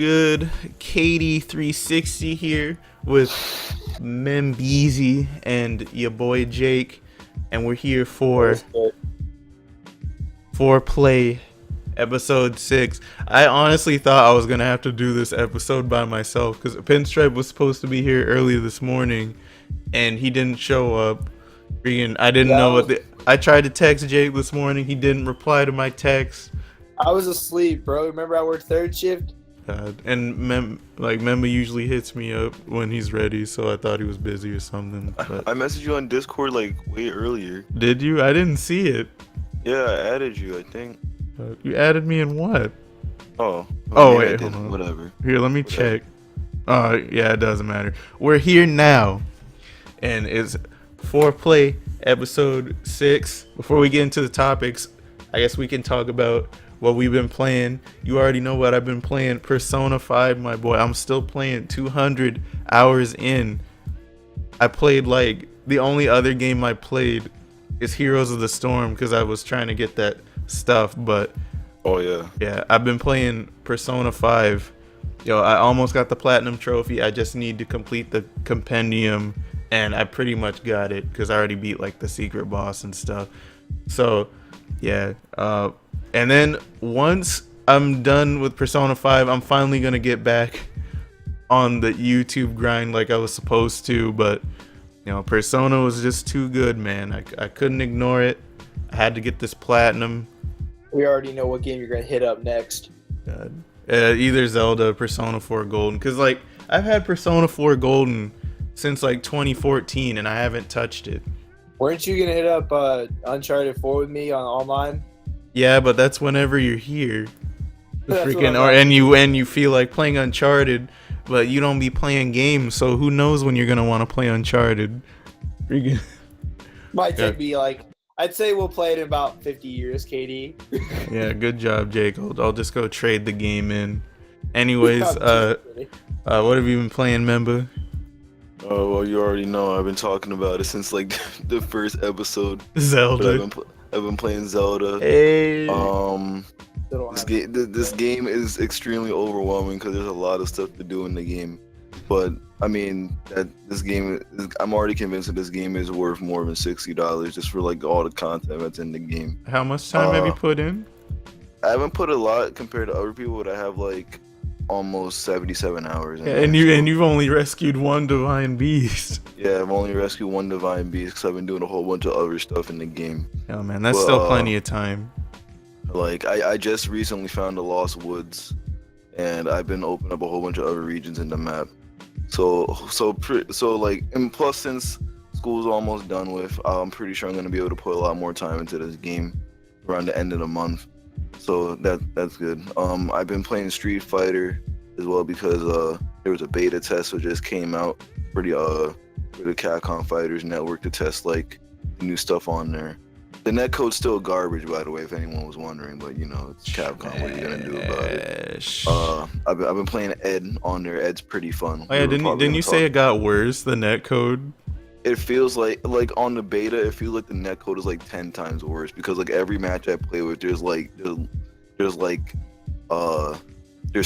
good? Katie 360 here with Membeezy and your boy Jake, and we're here for Foreplay episode 6. I honestly thought I was gonna have to do this episode by myself because Pinstripe was supposed to be here early this morning, and he didn't show up. I didn't know what I tried to text Jake this morning. He didn't reply to my text. I was asleep, bro. Remember I worked third shift? And Memba usually hits me up when he's ready, so I thought he was busy or something. But I messaged you on Discord like way earlier. did you? I didn't see it. Yeah, I added you, I think. You added me in what? Oh. Wait, hold on. Whatever. Here, let me check. Yeah, it doesn't matter. We're here now, and it's Foreplay episode 6. Before we get into the topics, I guess we can talk about what we've been playing. You already know what I've been playing. Persona 5, my boy. I'm still playing 200 hours in. I played the only other game I played is Heroes of the Storm because I was trying to get that stuff, but yeah, I've been playing Persona 5. I almost got the platinum trophy. I just need to complete the compendium, and I pretty much got it because I already beat the secret boss and stuff. So yeah, and then once I'm done with Persona 5, I'm finally gonna get back on the YouTube grind like I was supposed to, but Persona was just too good, man. I couldn't ignore it. I had to get this platinum. We already know what game you're gonna hit up next. God. Either Zelda or Persona 4 Golden, because I've had Persona 4 Golden since 2014 and I haven't touched it. Weren't you gonna hit up Uncharted 4 with me on online? Yeah, but that's whenever you're here. That's And you feel like playing Uncharted, but you don't be playing games, so who knows when you're gonna want to play Uncharted. Freaking. Might take me I'd say we'll play it in about 50 years, KD. Yeah, good job, Jake. I'll just go trade the game in. Anyways, what have you been playing, Memba? Oh, well, you already know. I've been talking about it since the first episode. Zelda. I've been playing Zelda. Hey. This game is extremely overwhelming because there's a lot of stuff to do in the game. But I mean, I'm already convinced that this game is worth more than $60 just for all the content that's in the game. How much time have you put in? I haven't put a lot compared to other people, but I have almost 77 hours. And you've only rescued one divine beast. Yeah, I've only rescued one divine beast because I've been doing a whole bunch of other stuff in the game. Oh man, that's still plenty of time. I just recently found the Lost Woods, and I've been opening up a whole bunch of other regions in the map. And plus, since school's almost done with, I'm pretty sure I'm gonna be able to put a lot more time into this game around the end of the month. So that's good. I've been playing Street Fighter as well because there was a beta test that just came out for the Capcom Fighters Network to test the new stuff on there. The netcode's still garbage, by the way, if anyone was wondering, but it's Capcom. What are you gonna do about it? I've been playing Ed on there. Ed's pretty fun. Oh yeah, didn't you say it got worse, the netcode? It feels like on the beta, it feels like the netcode is 10 times worse because every match I play with, there's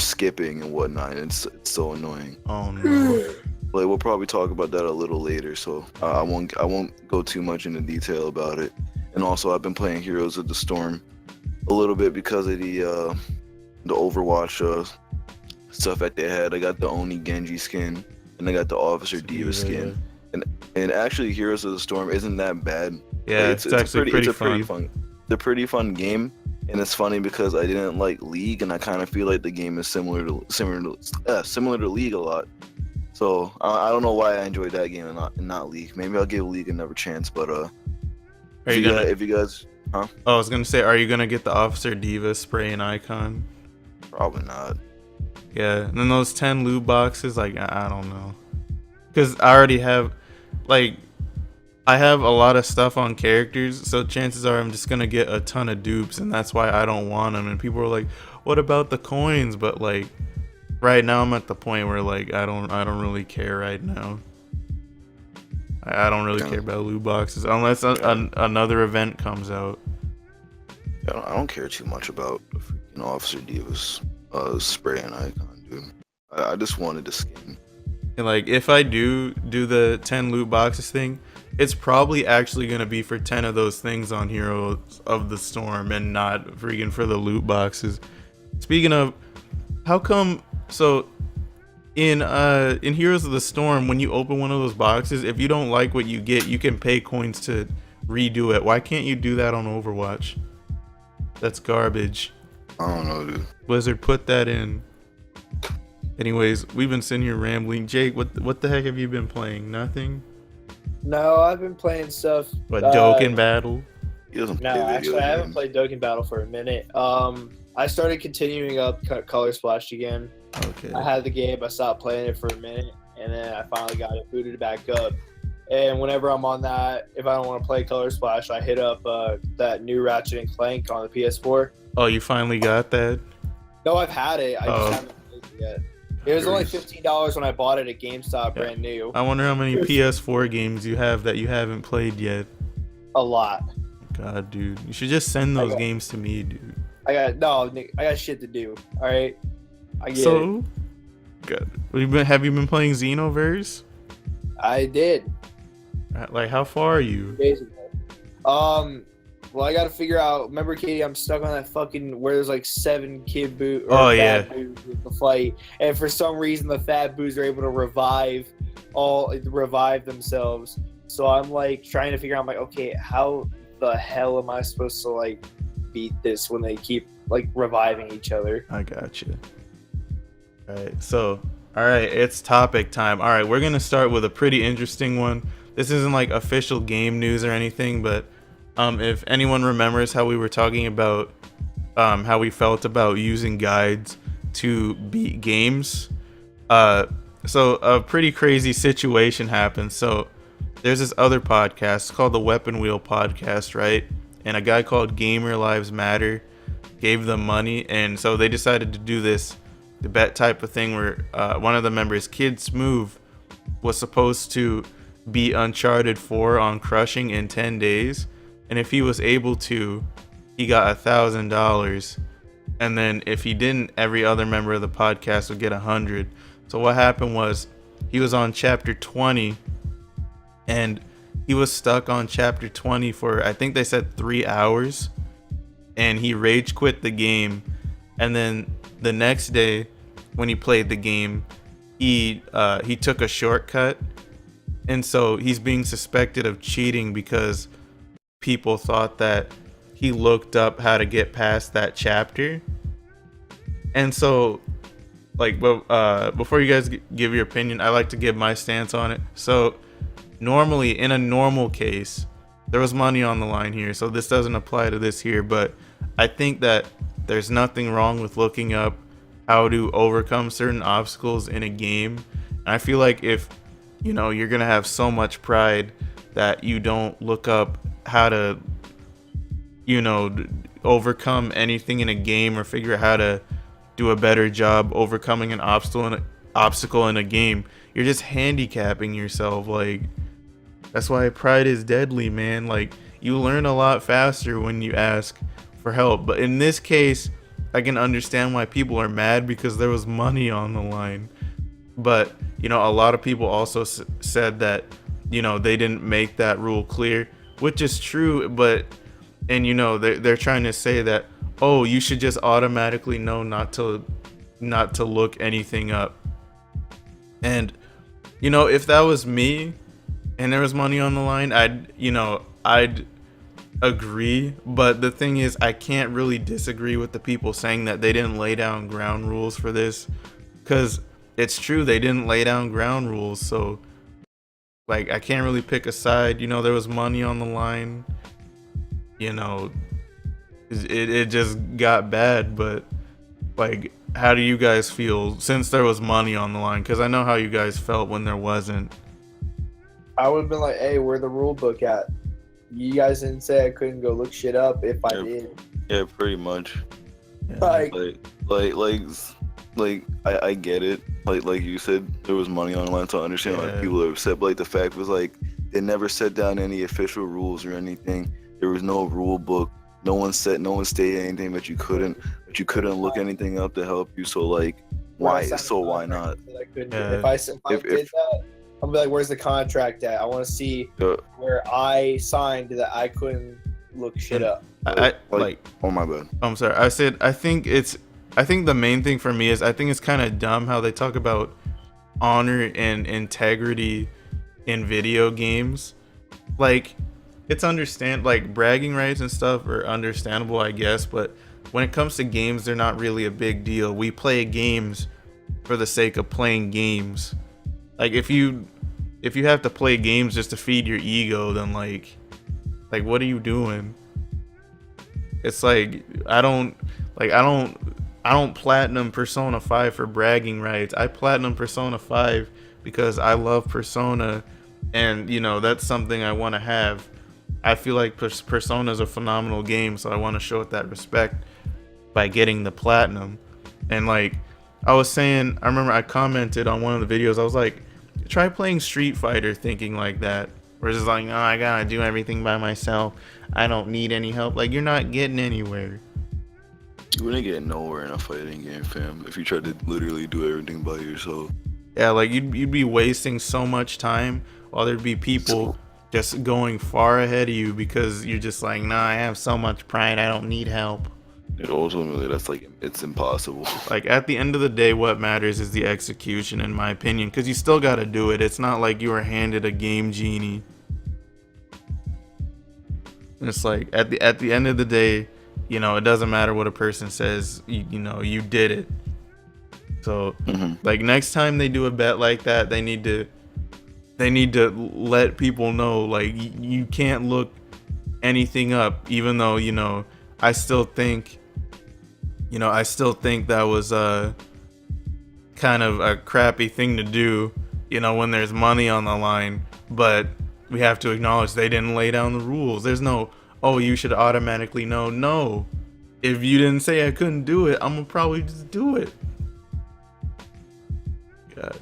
skipping and whatnot. And it's so annoying. Oh no. We'll probably talk about that a little later, so I won't go too much into detail about it. And also, I've been playing Heroes of the Storm a little bit because of the Overwatch stuff that they had. I got the Oni Genji skin, and I got the Officer Diva skin. And actually, Heroes of the Storm isn't that bad. Yeah, it's actually pretty fun. It's a pretty fun game, and it's funny because I didn't like League, and I kind of feel like the game is similar to League a lot. So I don't know why I enjoyed that game and not League. Maybe I'll give League another chance, but if you guys, huh? Oh, I was gonna say, are you gonna get the Officer Diva spray and icon? Probably not. Yeah, and then those 10 loot boxes, I don't know, because I already have, I have a lot of stuff on characters, so chances are I'm just gonna get a ton of dupes, and that's why I don't want them. And people are like, "What about the coins?" But right now I'm at the point where I don't really care right now. I don't really care about loot boxes unless another event comes out. I don't care too much about the freaking Officer Diva's spray and icon. dude. I just wanted the skin. And like, if I do the 10 loot boxes thing, it's probably actually gonna be for 10 of those things on Heroes of the Storm and not freaking for the loot boxes. Speaking of, how come? So in Heroes of the Storm, when you open one of those boxes, if you don't like what you get, you can pay coins to redo it. Why can't you do that on Overwatch? That's garbage. I don't know, dude. Blizzard, put that in. Anyways, we've been sitting here rambling. Jake, what the heck have you been playing? Nothing? No, I've been playing stuff. But Dokkan Battle? He doesn't No, play video actually, I haven't games. played Dokkan Battle for a minute. I started continuing up Color Splash again. Okay. I had the game, I stopped playing it for a minute, and then I finally got it booted back up. And whenever I'm on that, if I don't want to play Color Splash, I hit up that new Ratchet and Clank on the PS4. Oh, you finally got that? No, I've had it. I just haven't played it yet. It was only $15 when I bought it at GameStop, brand new. I wonder how many PS4 games you have that you haven't played yet. A lot. God, dude. You should just send those games to me, dude. I got shit to do. All right. I get it. So, good. Have you been playing Xenoverse? I did. Like, how far are you? Days ago. Well, I got to figure out. Remember, Katie, I'm stuck on that fucking where there's like 7 kid boot. Oh yeah. Boos with the fight, and for some reason the fat boos are able to revive themselves. So I'm like trying to figure out. I'm like, okay, how the hell am I supposed to like beat this when they keep like reviving each other? I got you. All right, it's topic time. All right, we're gonna start with a pretty interesting one. This isn't like official game news or anything, but if anyone remembers how we were talking about how we felt about using guides to beat games, so a pretty crazy situation happened. So there's this other podcast called the Weapon Wheel Podcast, right? And a guy called Gamer Lives Matter gave them money, and so they decided to do this bet type of thing where one of the members, Kid Smooth, was supposed to beat Uncharted 4 on Crushing in 10 days. And if he was able to, he got $1,000. And then if he didn't, every other member of the podcast would get 100. So what happened was he was on chapter 20, and he was stuck on chapter 20 for, I think they said 3 hours, and he rage quit the game. And then the next day when he played the game, he took a shortcut, and so he's being suspected of cheating because people thought that he looked up how to get past that chapter. And so, like, before you guys give your opinion, I like to give my stance on it. So normally, in a normal case, there was money on the line here, so this doesn't apply to this here, but I think that there's nothing wrong with looking up how to overcome certain obstacles in a game. And I feel like if, you know, you're gonna have so much pride that you don't look up how to, you know, overcome anything in a game or figure out how to do a better job overcoming an obstacle in a game, you're just handicapping yourself. Like, that's why pride is deadly, man. Like, you learn a lot faster when you ask for help. But in this case, I can understand why people are mad because there was money on the line. But, you know, a lot of people also said that, you know, they didn't make that rule clear, which is true. But, and, you know, they're trying to say that, oh, you should just automatically know not to look anything up. And, you know, if that was me and there was money on the line, I'd agree. But the thing is, I can't really disagree with the people saying that they didn't lay down ground rules for this, because it's true, they didn't lay down ground rules. So, like, I can't really pick a side. You know, there was money on the line. You know, it just got bad. But, like, how do you guys feel since there was money on the line? Because I know how you guys felt when there wasn't. I would have been like, hey, where the rule book at? You guys didn't say I couldn't go look shit up if I did. Yeah, pretty much. Yeah. Like, I get it. Like you said, there was money on the line, so I understand why people are upset. But, like, the fact was, like, they never set down any official rules or anything. There was no rule book. No one stated anything that you couldn't look anything up to help you. So, like, where I Why? signed So a why contract not? that I couldn't do. Yeah. If I If- did that, I'll be like, "Where's the contract at? I want to see Uh, where I signed that I couldn't look shit up." I like oh my bad. I'm sorry. I said I think the main thing for me is I think it's kind of dumb how they talk about honor and integrity in video games. Like it's like bragging rights and stuff are understandable, I guess, but when it comes to games, they're not really a big deal. We play games for the sake of playing games. Like if you have to play games just to feed your ego, then like what are you doing? It's like I don't platinum Persona 5 for bragging rights. I platinum Persona 5 because I love Persona, and you know that's something I want to have. I feel like Persona is a phenomenal game, so I want to show it that respect by getting the platinum. And like I was saying, I remember I commented on one of the videos. I was like, try playing Street Fighter thinking like that. Where it's just like, no, I gotta do everything by myself. I don't need any help. Like you're not getting anywhere. You wouldn't get nowhere in a fighting game, fam, if you tried to literally do everything by yourself. Yeah, like you'd be wasting so much time while there'd be people just going far ahead of you because you're just like, nah, I have so much pride, I don't need help. It ultimately, that's like, it's impossible. Like at the end of the day, what matters is the execution, in my opinion, because you still got to do it. It's not like you were handed a game genie. It's like at the end of the day, you know, it doesn't matter what a person says. You know, you did it. So like next time they do a bet like that, they need to let people know like you can't look anything up, even though, you know, I still think that was kind of a crappy thing to do, you know, when there's money on the line. But we have to acknowledge they didn't lay down the rules. There's no, oh, you should automatically know. No, if you didn't say I couldn't do it, I'm gonna probably just do it. God,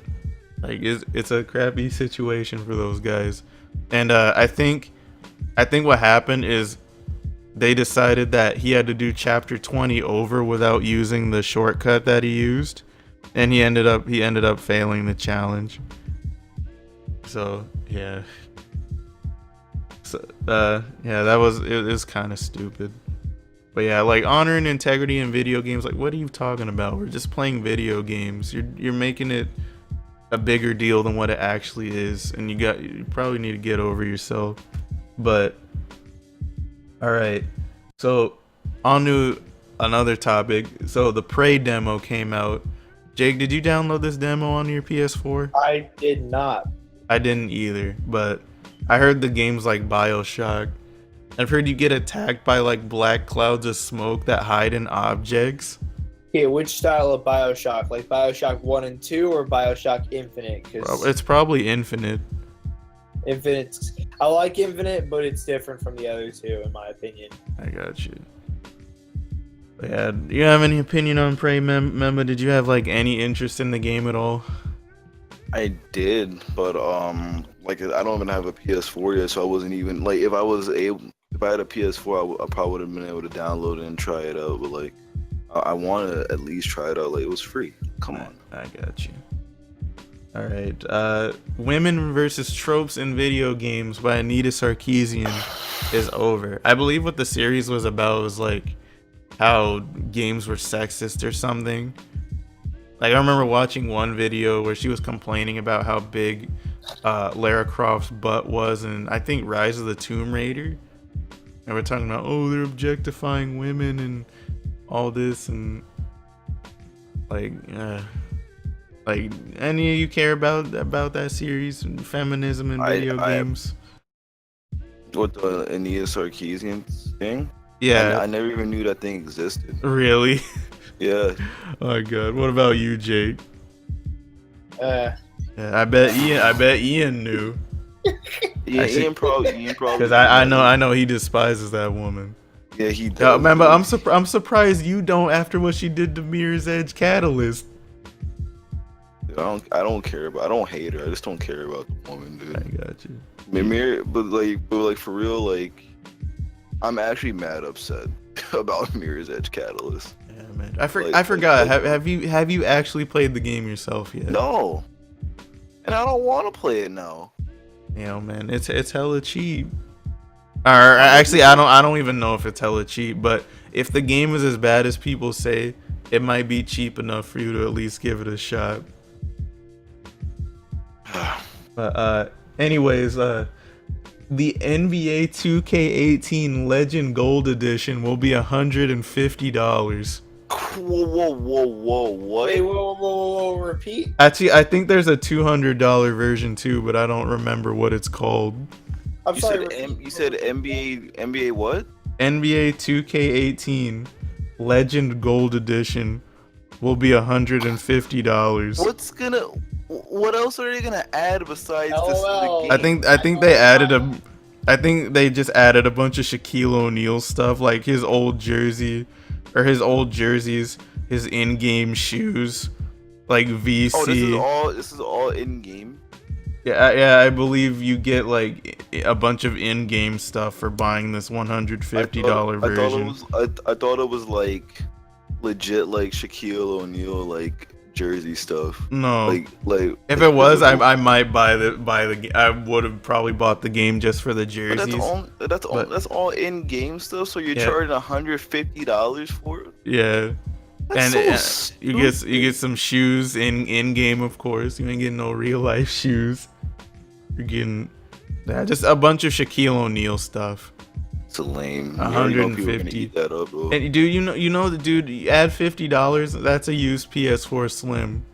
like it's a crappy situation for those guys. And I think what happened is they decided that he had to do chapter 20 over without using the shortcut that he used, and he ended up failing the challenge. So yeah. So that was it was kind of stupid. But yeah, like honor and integrity in video games, like what are you talking about? We're just playing video games. You're making it a bigger deal than what it actually is, and you probably need to get over yourself. But all right, so on to another topic. So the Prey demo came out. Jake, did you download this demo on your PS4? I did not. I didn't either, but I heard the game's like BioShock. I've heard you get attacked by like black clouds of smoke that hide in objects. Okay, which style of BioShock? Like BioShock 1 and 2 or BioShock Infinite? Because It's probably Infinite. Infinite, I like Infinite, but it's different from the other two, in my opinion. I got you. But yeah, do you have any opinion on Prey, Memba? Did you have like any interest in the game at all? I did, but like I don't even have a PS4 yet, so I wasn't even like if I had a PS4, I probably would have been able to download it and try it out. But like, I want to at least try it out. Like it was free. Come on. I got you. All right. Women versus Tropes in Video Games by Anita Sarkeesian is over. I believe what the series was about was like how games were sexist or something. Like I remember watching one video where she was complaining about how big Lara Croft's butt was, and I think Rise of the Tomb Raider. And we're talking about, oh, they're objectifying women and all this, and like any of you care about that series and feminism in video games? What the Anita Sarkeesian thing? Yeah, I never even knew that thing existed. really. Yeah. Oh my god. What about you, Jake? Uh, Yeah, I bet Ian knew. Ian probably Because I know he despises that woman. Yeah, he does. Remember, I'm surprised you don't after what she did to Mirror's Edge Catalyst. I don't care about. I don't hate her. I just don't care about the woman, dude. I got you. Mirror, but like for real, like I'm actually mad upset about Mirror's Edge Catalyst. Yeah, man. Like- I forgot. like- Have you actually played the game yourself yet? No, and I don't want to play it now. Yeah, man. It's hella cheap. Or actually, I don't even know if it's hella cheap. But if the game is as bad as people say, it might be cheap enough for you to at least give it a shot. But anyways, the NBA 2K18 Legend Gold Edition will be $150. What? Wait, whoa, repeat. Actually, I think there's a $200 version too, but I don't remember what it's called. I'm You sorry. said NBA what? NBA 2K18 Legend Gold Edition will be $150. What else are they gonna add besides this? LOL. The game? I think they added I think they just added a bunch of Shaquille O'Neal stuff, like his old jersey, or his old jerseys, his in-game shoes, like VC. Oh, this is all in game. Yeah, I believe you get like a bunch of in-game stuff for buying this $150 version. I thought it was like legit, like Shaquille O'Neal like jersey stuff. No, like if it was, I might buy the. I would have probably bought the game just for the But jerseys. that's all in game stuff. So you're Yeah. charging $150 for it. Yeah. That's And so you get some shoes in game, of course. You ain't getting no real life shoes. You're getting just a bunch of Shaquille O'Neal stuff. It's lame. 150. Eat that up, though. And dude, you know the dude. You add $50. That's a used PS4 Slim.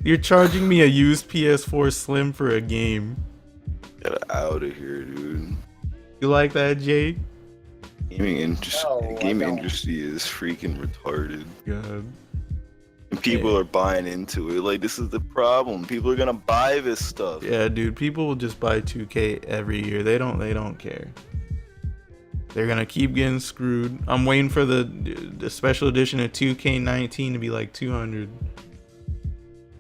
You're charging me a used PS4 Slim for a game. Get out of here, dude. You like that, Jake? Gaming don't. industry is freaking retarded. God. And people are buying into it. Like, this is the problem. People are gonna buy this stuff. Yeah, dude. People will just buy 2K every year. They don't care. They're gonna keep getting screwed. I'm waiting for the special edition of 2K19 to be like $200.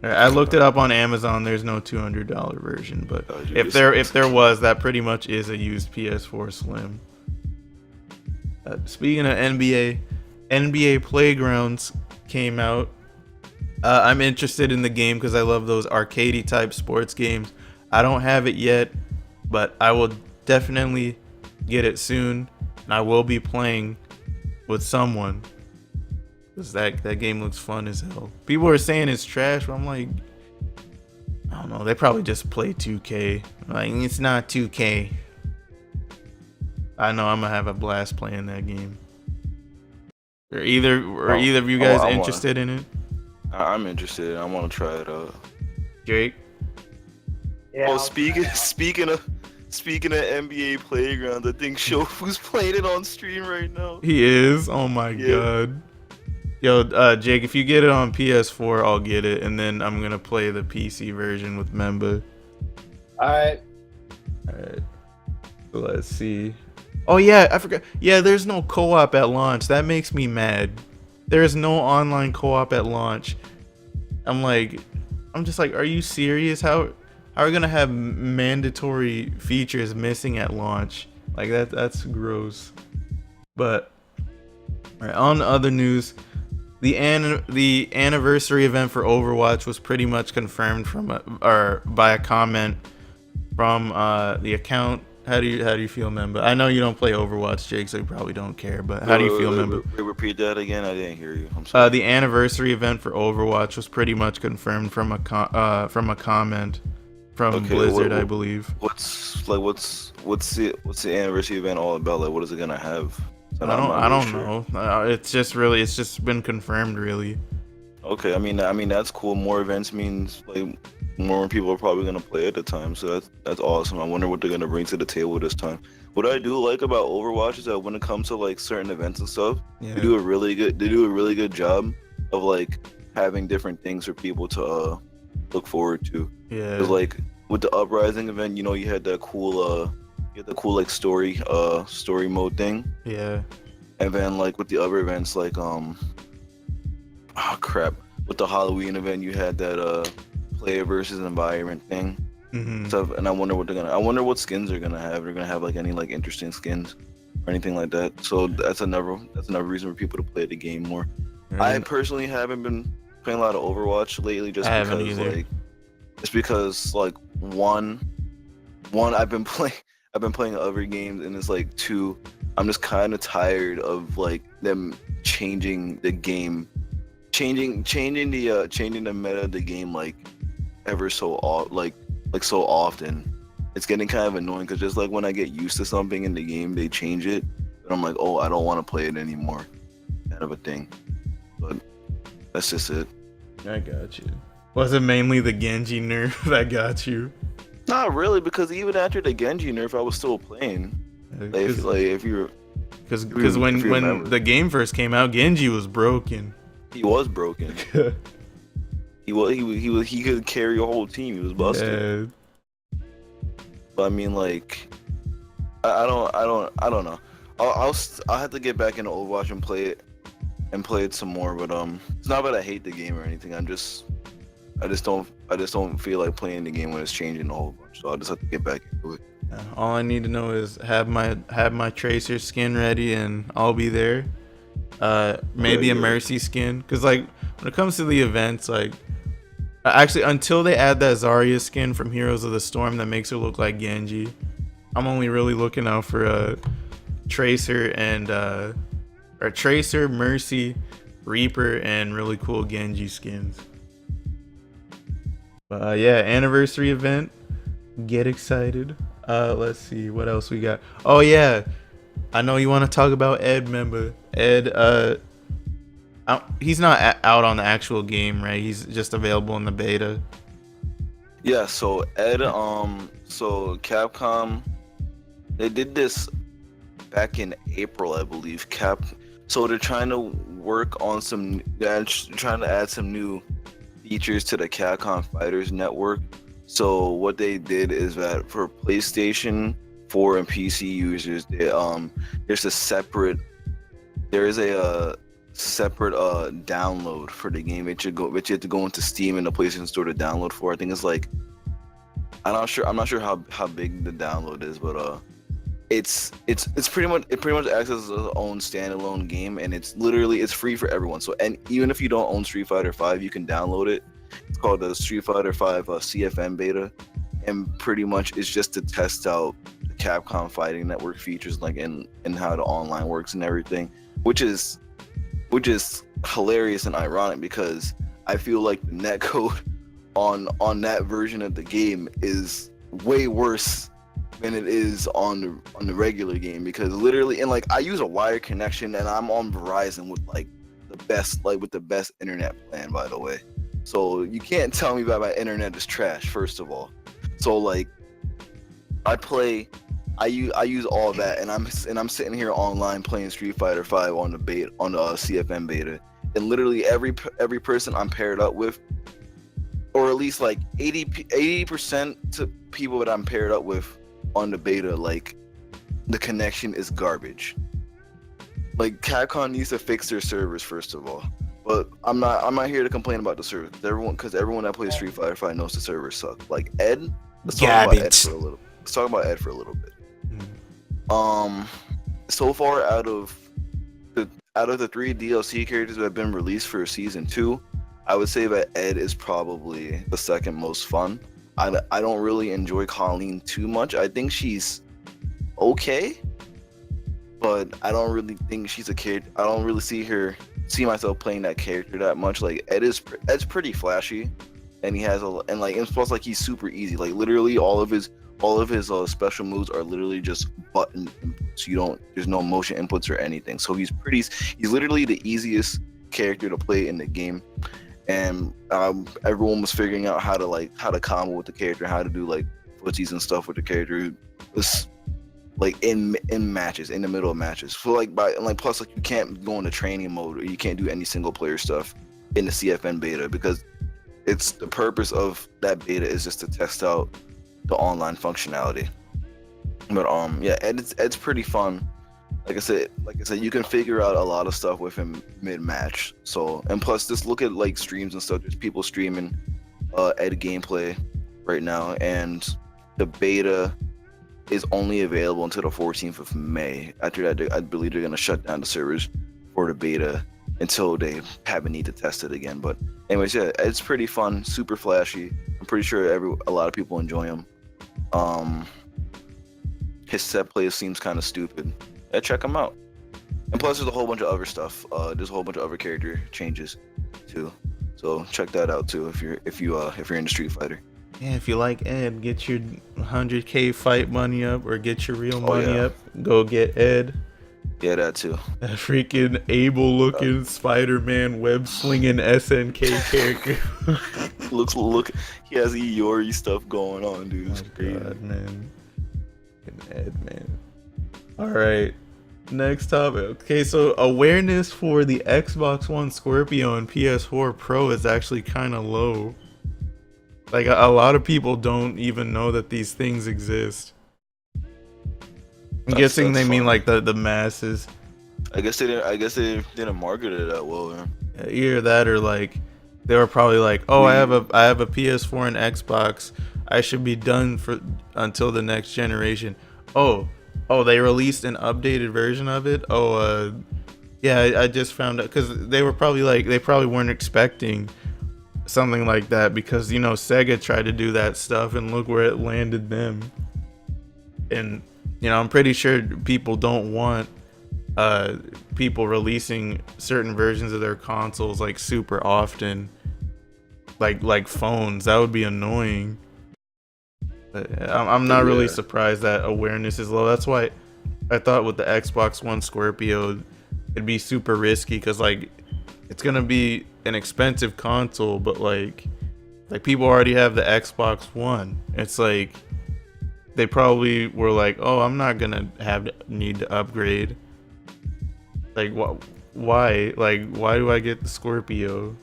I looked it up on Amazon. There's no $200 version, but if there was, that pretty much is a used PS4 Slim. Speaking of NBA Playgrounds came out. I'm interested in the game because I love those arcadey type sports games. I don't have it yet, but I will definitely get it soon, and I will be playing with someone. Cause that game looks fun as hell. People are saying it's trash, but I'm like, I don't know. They probably just play 2K. Like, it's not 2K. I know I'm gonna have a blast playing that game. Are either of you guys interested in it? I'm interested. I want to try it out. Jake? Yeah, Oh, I'll speaking try it of NBA Playground, I think Shofu's playing it on stream right now. He is? Oh my Yeah. god. Yo, Jake, if you get it on PS4, I'll get it, and then I'm gonna play the PC version with Memba. Alright. Alright. So let's see. Oh yeah, I forgot. Yeah, there's no co-op at launch. That makes me mad. There is no online co-op at launch. I'm just like, are you serious? How are we gonna have mandatory features missing at launch? Like that's gross. But all right, on other news, the anniversary event for Overwatch was pretty much confirmed by a comment from the account. How do you feel, Memba? I know you don't play Overwatch, Jake, so you probably don't care. But how do you feel, Memba? Repeat that again. I didn't hear you. I'm sorry. The anniversary event for Overwatch was pretty much confirmed from a comment from Blizzard, I believe. What's the anniversary event all about? Like, what is it gonna have? I don't know. It's just been confirmed, really. Okay, I mean that's cool. More events means like more people are probably gonna play at the time, so that's awesome. I wonder what they're gonna bring to the table this time. What I do like about Overwatch is that when it comes to like certain events and stuff, Yeah. they do a really good job of like having different things for people to look forward to. Yeah. 'Cause, like with the Uprising event, you know, you had that cool like story mode thing. Yeah. And then like with the other events, like with the Halloween event, you had that player versus environment thing. Mm-hmm. Stuff, and I wonder what skins they're gonna have. They're gonna have like any like interesting skins or anything like that. So that's another reason for people to play the game more. I personally haven't been playing a lot of Overwatch lately, just I haven't because either. like, it's because like one I've been playing other games, and it's like two, I'm just kind of tired of like them changing the game, changing the meta of the game like ever so so often. It's getting kind of annoying because just like when I get used to something in the game, they change it, and I'm like, oh, I don't want to play it anymore, kind of a thing. But that's just it. I got you. Was it mainly the Genji nerf that got you? Not really, because even after the Genji nerf, I was still playing. If you Because when remember. the game first came out, Genji was broken. He was broken. He could carry a whole team. He was busted. Yeah. But I mean, like, I don't know. I'll have to get back into Overwatch and play it some more. But it's not that I hate the game or anything. I just don't feel like playing the game when it's changing a whole bunch. So I'll just have to get back into it. All I need to know is have my Tracer skin ready, and I'll be there. Maybe a Mercy skin, because like when it comes to the events, like actually until they add that Zarya skin from Heroes of the Storm that makes her look like Genji, I'm only really looking out for a Tracer and or Tracer, Mercy, Reaper, and really cool Genji skins. But yeah, anniversary event. Get excited. Let's see what else we got. Oh yeah, I know you want to talk about Ed. Member Ed. He's not out on the actual game, right? He's just available in the beta. Yeah. So Ed. So Capcom, they did this back in April, I believe. So they're trying to work on some. They're trying to add some new features to the Capcom Fighters network. So what they did is that for PlayStation 4 and PC users, there's a separate download for the game that you have to go into Steam and the PlayStation Store to download for. I think it's like, I'm not sure how big the download is, but it pretty much acts as its own standalone game, and it's free for everyone. So, and even if you don't own Street Fighter 5, you can download it. It's called the Street Fighter 5 CFM beta, and pretty much it's just to test out the Capcom Fighting Network features, like and how the online works and everything, which is hilarious and ironic because I feel like the netcode on that version of the game is way worse than it is on the regular game, because literally, and like I use a wired connection and I'm on Verizon with like the best internet plan, by the way. So you can't tell me that my internet is trash, first of all. So like I use all that, and I'm sitting here online playing Street Fighter 5 on the CFM beta, and literally every person I'm paired up with, or at least like 80% to people that I'm paired up with on the beta, like the connection is garbage. Like Capcom needs to fix their servers, first of all. But I'm not here to complain about the servers. Everyone that plays Street Fighter 5 knows the servers suck. Like Ed, let's talk about Ed for a little bit. So far out of the 3 DLC characters that have been released for season 2, I would say that Ed is probably the second most fun. I don't really enjoy Colleen too much. I think she's okay, but I don't really think she's a character. I don't really see myself playing that character that much. Like Ed's pretty flashy, and and plus like he's super easy. Like literally all of his special moves are literally just button inputs. There's no motion inputs or anything. So he's literally the easiest character to play in the game. And everyone was figuring out how to combo with the character, how to do like footsies and stuff with the character. It was like in matches, in the middle of matches. So like plus like you can't go into training mode, or you can't do any single player stuff in the CFN beta, because it's the purpose of that beta is just to test out the online functionality. But yeah, Ed's pretty fun. Like I said, you can figure out a lot of stuff with him mid-match. So, and plus, just look at like streams and stuff. There's people streaming Ed gameplay right now, and the beta is only available until the 14th of May. After that, I believe they're gonna shut down the servers for the beta, until they have a need to test it again. But anyways, yeah, it's pretty fun, super flashy. I'm pretty sure a lot of people enjoy him. His set play seems kind of stupid. Yeah, check him out. And plus, there's a whole bunch of other stuff. There's a whole bunch of other character changes too. So check that out too if you're into Street Fighter. Yeah, if you like Ed, get your 100K fight money up or get your real money up. Go get Ed. Yeah, that too. That freaking able-looking Spider-Man web-slinging SNK character. Look, he has Iori stuff going on, dude. It's crazy. God, man. Ed, man. All right. Next topic. Okay, so awareness for the Xbox One Scorpio and PS4 Pro is actually kind of low. Like a lot of people don't even know that these things exist. I'm guessing they mean like the masses. I guess they didn't market it that well, man. Yeah, either that or like they were probably like, oh, I have a PS4 and Xbox. I should be done for until the next generation. Oh, they released an updated version of it. Yeah, I just found out because they probably weren't expecting something like that because Sega tried to do that stuff and look where it landed them. And I'm pretty sure people don't want people releasing certain versions of their consoles like super often, like phones. That would be annoying. But I'm not really surprised that awareness is low. That's why I thought with the Xbox One Scorpio it'd be super risky because like it's gonna be an expensive console, but like people already have the Xbox One. It's like they probably were like, oh, I'm not gonna need to upgrade. Like why? Like why do I get the Scorpio?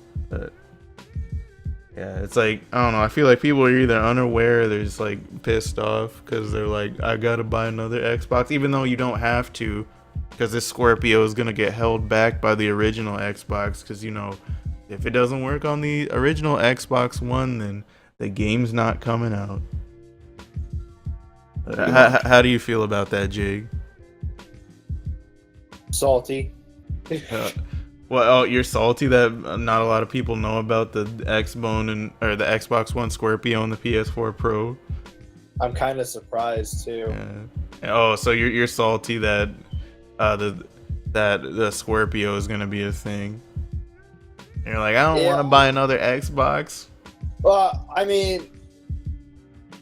Yeah, it's like I don't know. I feel like people are either unaware or they're just like pissed off because they're like, I gotta buy another Xbox, even though you don't have to, because this Scorpio is gonna get held back by the original Xbox. Because if it doesn't work on the original Xbox One, then the game's not coming out. How do you feel about that, Jig? Salty. Well, you're salty that not a lot of people know about the or the Xbox One Scorpio and the PS4 Pro. I'm kind of surprised too. Yeah. Oh, so you're salty that the Scorpio is gonna be a thing. And you're like, I don't want to buy another Xbox. Well, I mean,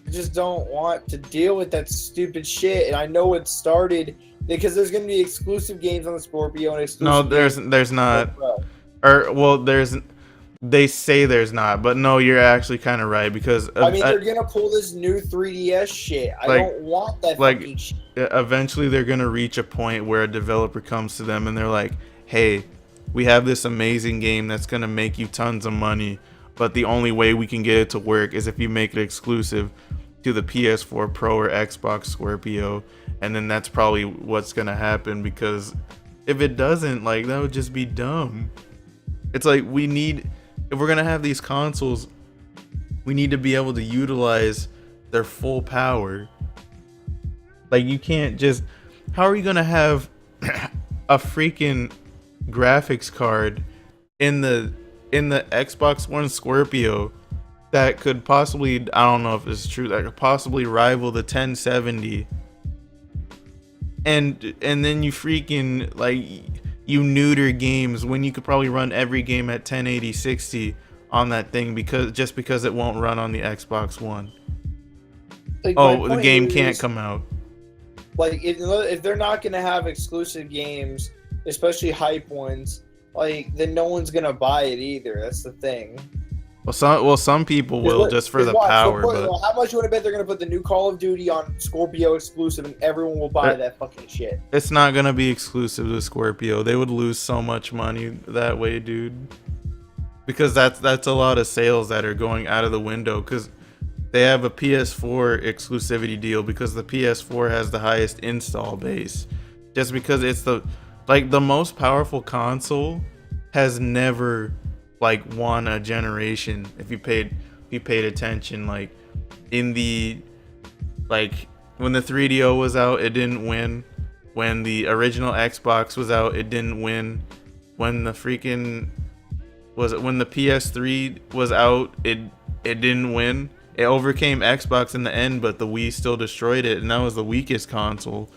I just don't want to deal with that stupid shit. And I know it started because there's going to be exclusive games on the Scorpio and exclusive. No, there's not. They say there's not, but no, you're actually kind of right because they're gonna pull this new 3DS shit. I don't want that fucking shit. Eventually, they're gonna reach a point where a developer comes to them and they're like, "Hey, we have this amazing game that's gonna make you tons of money, but the only way we can get it to work is if you make it exclusive to the PS4 Pro or Xbox Scorpio." And then that's probably what's gonna happen, because if it doesn't, like, that would just be dumb. It's like, if we're gonna have these consoles, we need to be able to utilize their full power. Like, you can't just, how are you gonna have a freaking graphics card in the Xbox One Scorpio that could possibly, I don't know if it's true, that could possibly rival the 1070, and then you freaking, like, you neuter games when you could probably run every game at 1080 60 on that thing because it won't run on the Xbox One. Like, the game can't come out. Like, if they're not gonna have exclusive games, especially hype ones, like, then no one's gonna buy it either. That's the thing. Some people will, just for the power. But how much you want to bet they're gonna put the new Call of Duty on Scorpio exclusive, and everyone will buy that fucking shit? It's not gonna be exclusive to Scorpio. They would lose so much money that way, dude. Because that's a lot of sales that are going out of the window. Because they have a PS4 exclusivity deal because the PS4 has the highest install base. Just because it's the most powerful console has never, like, won a generation. If you paid attention, like, in the, like, when the 3DO was out, it didn't win. When the original Xbox was out, it didn't win. when the freaking when the PS3 was out, it didn't win. It overcame Xbox in the end, but the Wii still destroyed it, and that was the weakest console.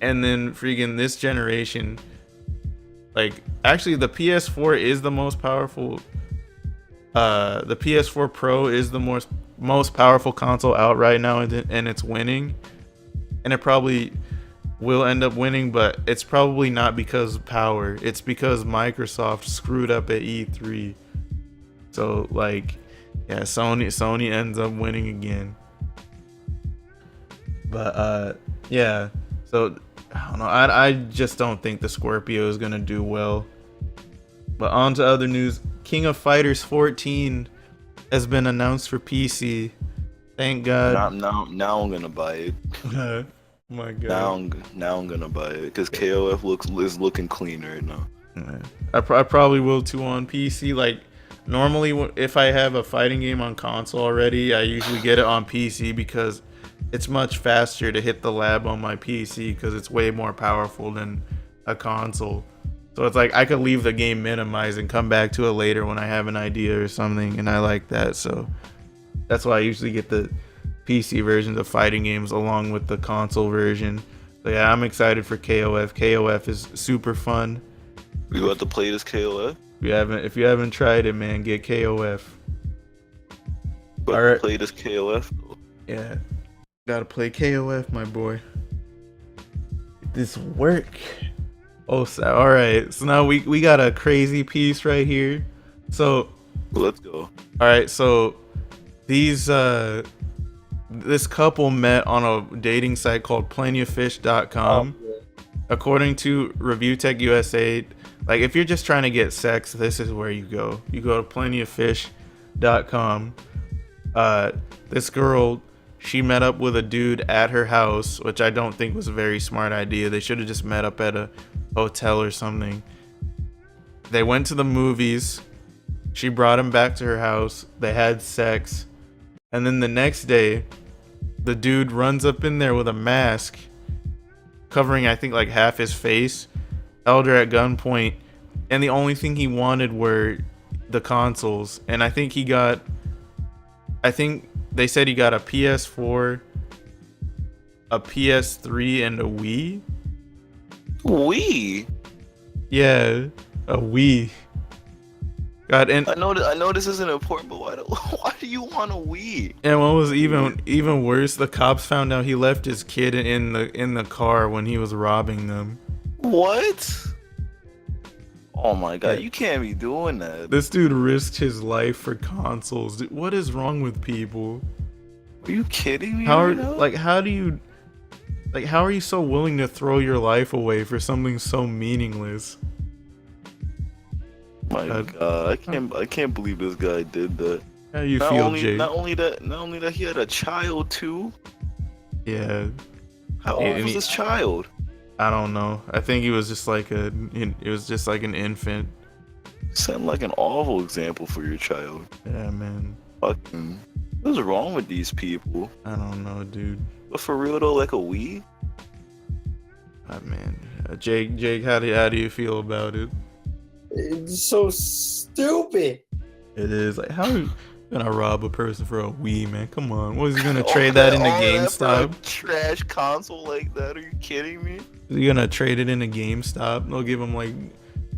And then freaking this generation, like, actually the PS4 is the most powerful. The PS4 Pro is the most powerful console out right now, and it's winning. And it probably will end up winning, but it's probably not because of power. It's because Microsoft screwed up at E3. So like, yeah, Sony ends up winning again. But yeah. So I don't know. I just don't think the Scorpio is gonna do well. But on to other news. King of Fighters 14 has been announced for PC. Thank God. Now I'm gonna buy it. Oh my God. Now I'm gonna buy it because KOF is looking clean right now. I probably will too on PC. Like, normally if I have a fighting game on console already, I usually get it on PC because it's much faster to hit the lab on my PC because it's way more powerful than a console. So it's like I could leave the game minimized and come back to it later when I have an idea or something, and I like that. So that's why I usually get the PC versions of fighting games along with the console version. So yeah, I'm excited for KOF. KOF is super fun. You have to play this KOF? If you haven't tried it, man, get KOF. But All right. Play this KOF? Yeah. Gotta play KOF, my boy. This work. Oh, so, all right. So now we got a crazy piece right here. So Let's go. all right. So these this couple met on a dating site called plentyoffish.com. According to Review Tech USA, like if you're just trying to get sex, this is where you go. You go to plentyoffish.com. This girl, she met up with a dude at her house, which I don't think was a very smart idea. They should have just met up at a hotel or something. They went to the movies. She brought him back to her house. They had sex. And then the next day, the dude runs up in there with a mask covering, I think, like half his face, held her at gunpoint, and the only thing he wanted were the consoles. And I think they said he got a PS4, a PS3, and a Wii. Wii? Yeah, a Wii. God, and I know this isn't important, but why do you want a Wii? And what was even worse, the cops found out he left his kid in the car when he was robbing them. What? Oh my God, you can't be doing that. This dude risked his life for consoles. Dude, what is wrong with people? Are you kidding me? How are you so willing to throw your life away for something so meaningless? My God, I can't believe this guy did that. How you feel, Jake? Not only that, he had a child too. Yeah. How old was this child? I don't know. I think he was just like an infant. Sound like an awful example for your child. Yeah, man. Fucking, what's wrong with these people? I don't know, dude. But for real though, like a Wii? Man, Jake, how do you feel about it? It's so stupid. It is. Like, how are you gonna rob a person for a Wii, man? Come on. What, is he gonna trade that into GameStop? Trash console like that? Are you kidding me? Is he gonna trade it into GameStop? They'll give him like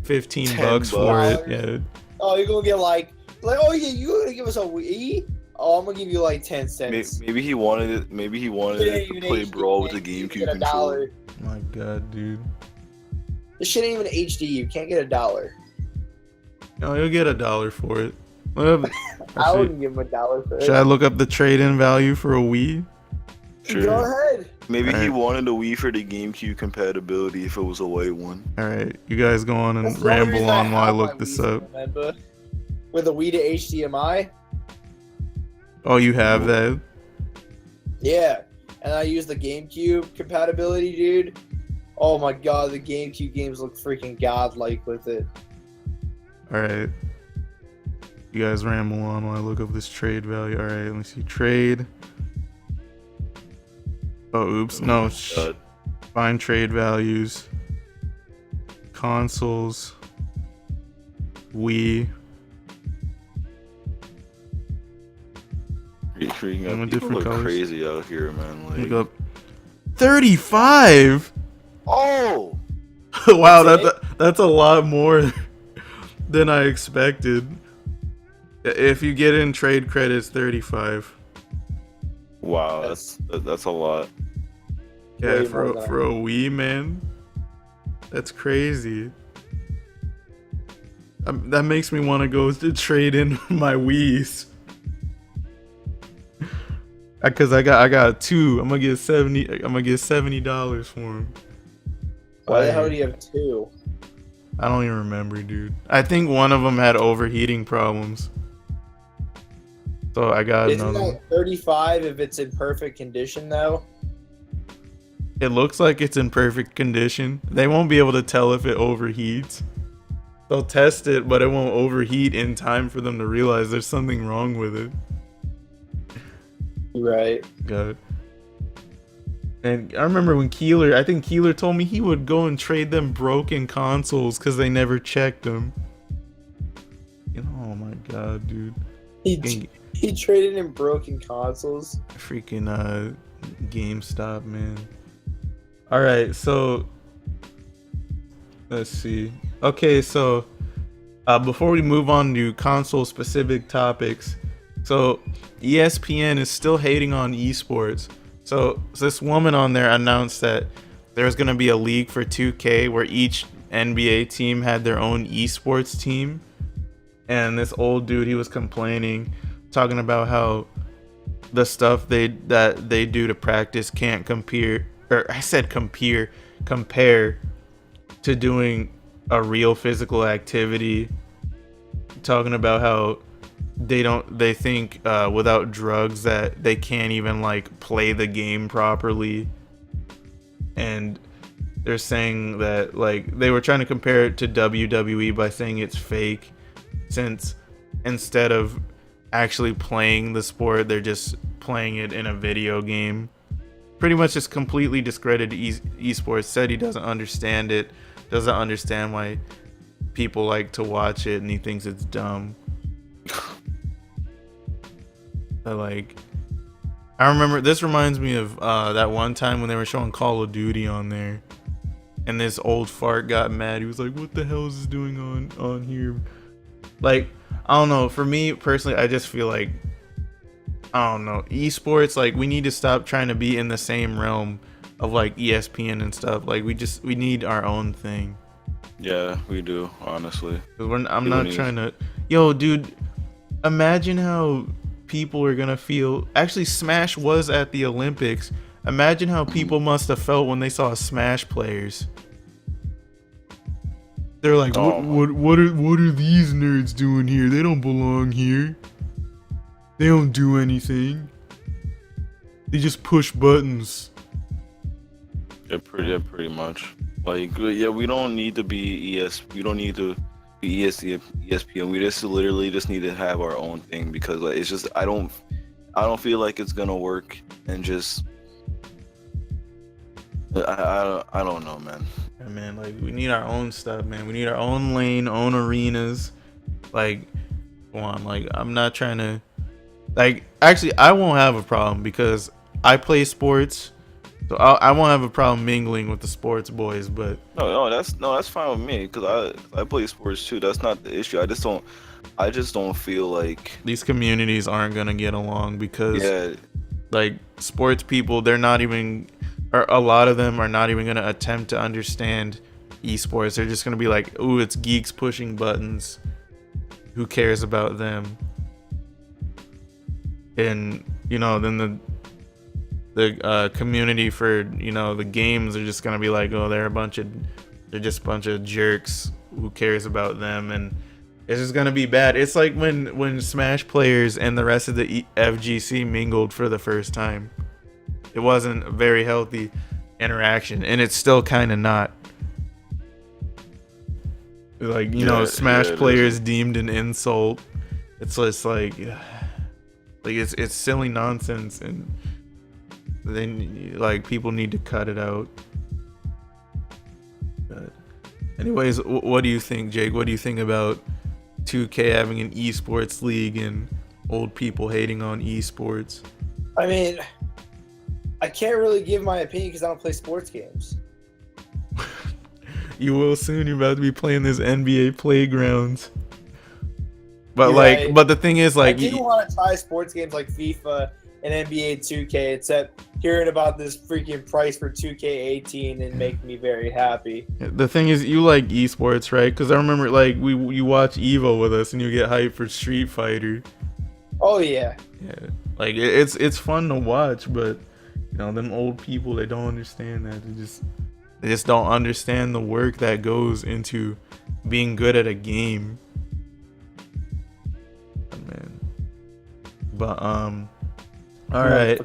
$15 for $10. it. Yeah. Oh, you're gonna get like, oh yeah, you gonna give us a Wii? Oh, I'm gonna give you like 10 cents. Maybe he wanted it. Maybe he wanted it to play Brawl with the GameCube controller. My God, dude. This shit ain't even HD. You can't get $1. No, you'll get $1 for it. I wouldn't give him $1 for it. Should I look up the trade-in value for a Wii? Sure. Go ahead. Maybe he wanted a Wii for the GameCube compatibility if it was a white one. Alright, you guys go on and ramble on while I look this up. Remember? With a Wii to HDMI? Oh, you have that? Yeah. And I use the GameCube compatibility, dude. Oh my God, the GameCube games look freaking godlike with it. Alright. You guys ramble on while I look up this trade value. Alright, let me see. Trade. Oh, oops. No. Find trade values. Consoles. Wii. People are crazy out here, man. Like, look up 35. Oh, wow, that's a lot more than I expected. If you get in trade credits, 35. Wow, that's a lot. Yeah, for a Wii, man. That's crazy. That makes me want to go to trade in my Wii's. Cause I got two. I'm gonna get $70 for them. Why the hell do you have two? I don't even remember, dude. I think one of them had overheating problems. So I got Isn't another. that 35 if it's in perfect condition though? It looks like it's in perfect condition. They won't be able to tell if it overheats. They'll test it, but it won't overheat in time for them to realize there's something wrong with it. Right. Got it. And I remember when I think Keeler told me he would go and trade them broken consoles because they never checked them. Oh my god, dude. He traded in broken consoles. Freaking GameStop, man. Alright, so let's see. Okay, so before we move on to console specific topics, so ESPN is still hating on esports. So this woman on there announced that there's going to be a league for 2K where each NBA team had their own esports team. And this old dude, he was complaining, talking about how the stuff they do to practice can't compare to doing a real physical activity. Talking about how they think without drugs that they can't even like play the game properly. And they're saying that like they were trying to compare it to WWE by saying it's fake, since instead of actually playing the sport, they're just playing it in a video game. Pretty much just completely discredited esports. Said he doesn't understand it, doesn't understand why people like to watch it, and he thinks it's dumb. But like, I remember, this reminds me of that one time when they were showing Call of Duty on there, and this old fart got mad. He was like, what the hell is this doing on here? Like, I don't know, for me personally, I just feel like, I don't know, esports, like, we need to stop trying to be in the same realm of like ESPN and stuff. Like, we need our own thing. Yeah, we do, honestly. I'm not trying to, yo, dude, imagine how people are gonna feel. Actually, Smash was at the Olympics. Imagine how people must have felt when they saw Smash players. They're like, what are these nerds doing here? They don't belong here. They don't do anything. They just push buttons. Yeah, pretty much. Like, yeah, we don't need to be we don't need to be ESPN. We just literally just need to have our own thing, because like, it's just I don't feel like it's gonna work, and just I don't know, man. Yeah, man, like, we need our own stuff, man. We need our own lane, own arenas. Like, come on, like, I'm not trying to, like, actually, I won't have a problem because I play sports, so I won't have a problem mingling with the sports boys. But that's fine with me, because I play sports too. That's not the issue. I just don't feel like these communities aren't gonna get along, because like, sports people, they're not even, or a lot of them are not even gonna attempt to understand esports. They're just gonna be like, ooh, it's geeks pushing buttons, who cares about them? And you know, then the community for, you know, the games are just gonna be like, oh, they're just a bunch of jerks, who cares about them? And it's just gonna be bad. It's like when Smash players and the rest of the FGC mingled for the first time. It wasn't a very healthy interaction, and it's still kind of not. Like, you know, Smash players deemed an insult. It's just like it's silly nonsense, and then like people need to cut it out. But anyways, what do you think, Jake? What do you think about 2K having an esports league and old people hating on esports. I mean, I can't really give my opinion because I don't play sports games. You will soon. You're about to be playing this NBA Playgrounds. But You're like, right. but the thing is, like, I do want to try sports games like FIFA and NBA 2K, except hearing about this freaking price for 2K18 and make me very happy. the thing is, you like esports, right? Because I remember, like, you watch Evo with us, and you get hyped for Street Fighter. Oh yeah. Yeah, like it's fun to watch, but you know, them old people, they don't understand that. They just don't understand the work that goes into being good at a game. Man. But all right,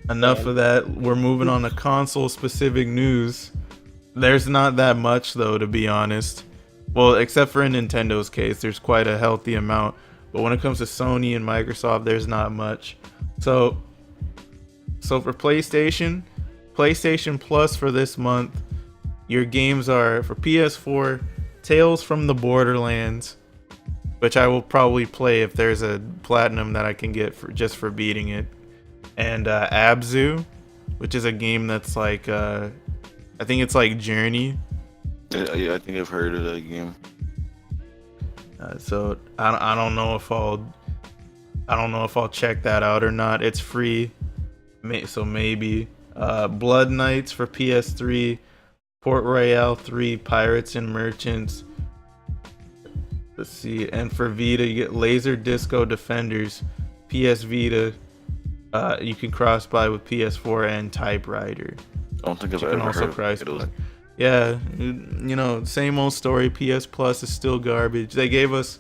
enough of that. We're moving on to console specific news. There's not that much though, to be honest. Well, except for in Nintendo's case, there's quite a healthy amount. But when it comes to Sony and Microsoft, there's not much. So for PlayStation Plus for this month, your games are for PS4, Tales from the Borderlands, which I will probably play if there's a platinum that I can get for beating it, and Abzu, which is a game that's like I think it's like Journey. Yeah, I think I've heard of that game. So I don't know if I'll check that out or not. It's free, so maybe. Blood Knights for PS3, Port Royale 3, Pirates and Merchants. Let's see, and for Vita you get Laser Disco Defenders, PS Vita. You can cross buy with PS4 and Typewriter. I don't think I've You ever can also heard of cross it. Yeah, you know, same old story. PS Plus is still garbage. They gave us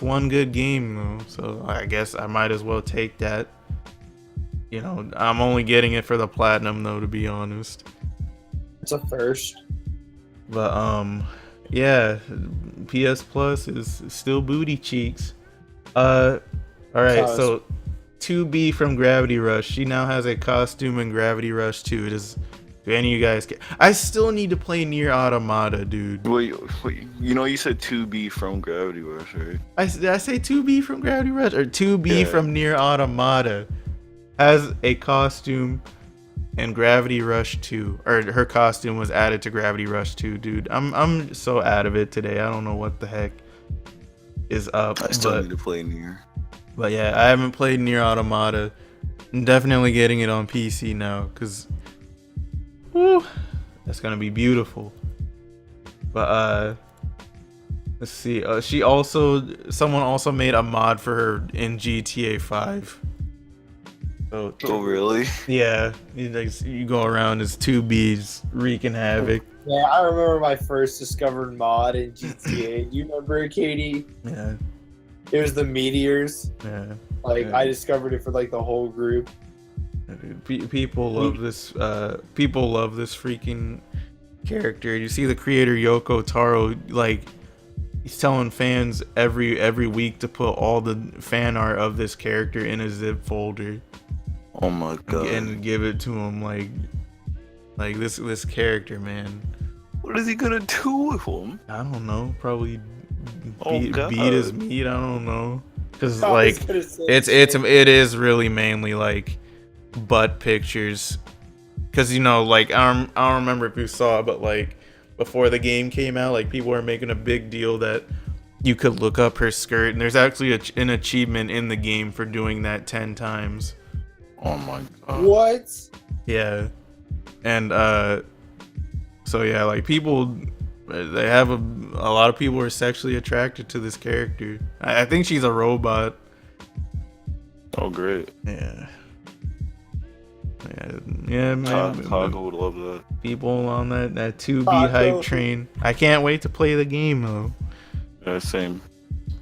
one good game though, so I guess I might as well take that. You know, I'm only getting it for the platinum though, to be honest. It's a first. But yeah, PS Plus is still booty cheeks. All right, so 2B from Gravity Rush. She now has a costume in Gravity Rush 2. Do any of you guys care? I still need to play Nier Automata, dude. Wait, you know you said 2B from Gravity Rush, right? Did I say 2B from Gravity Rush? Or 2B Yeah. from Nier Automata has a costume in Gravity Rush 2. Or her costume was added to Gravity Rush 2, dude. I'm so out of it today. I don't know what the heck is up. I still need to play Nier. But yeah, I haven't played Nier Automata. I'm definitely getting it on PC now, because that's gonna be beautiful. But let's see. Someone also made a mod for her in GTA 5. So Oh really? yeah, you go around as 2Bs wreaking havoc. Yeah, I remember my first discovered mod in GTA. Do you remember it, Katie? Yeah, It was the meteors. yeah. Like Yeah. I discovered it for like the whole group. Dude, people love this. People love this freaking character. You see the creator Yoko Taro, like, he's telling fans every week to put all the fan art of this character in a zip folder. Oh my god. And give it to him, like this character, man. What is he gonna do with him? I don't know. Probably beat God. his meat. I don't know. Cause I like was gonna say it is really mainly like butt pictures. Cause you know, like I don't remember if you saw it, but like before the game came out, like people were making a big deal that you could look up her skirt, and there's actually an achievement in the game for doing that 10 times. Oh my god. What? Yeah. And so yeah, like people, they have a lot of people are sexually attracted to this character. I think she's a robot. Oh great. Yeah. Yeah, man. Taco would love that. People on that 2B Taco. hype train. I can't wait to play the game though. Yeah, same.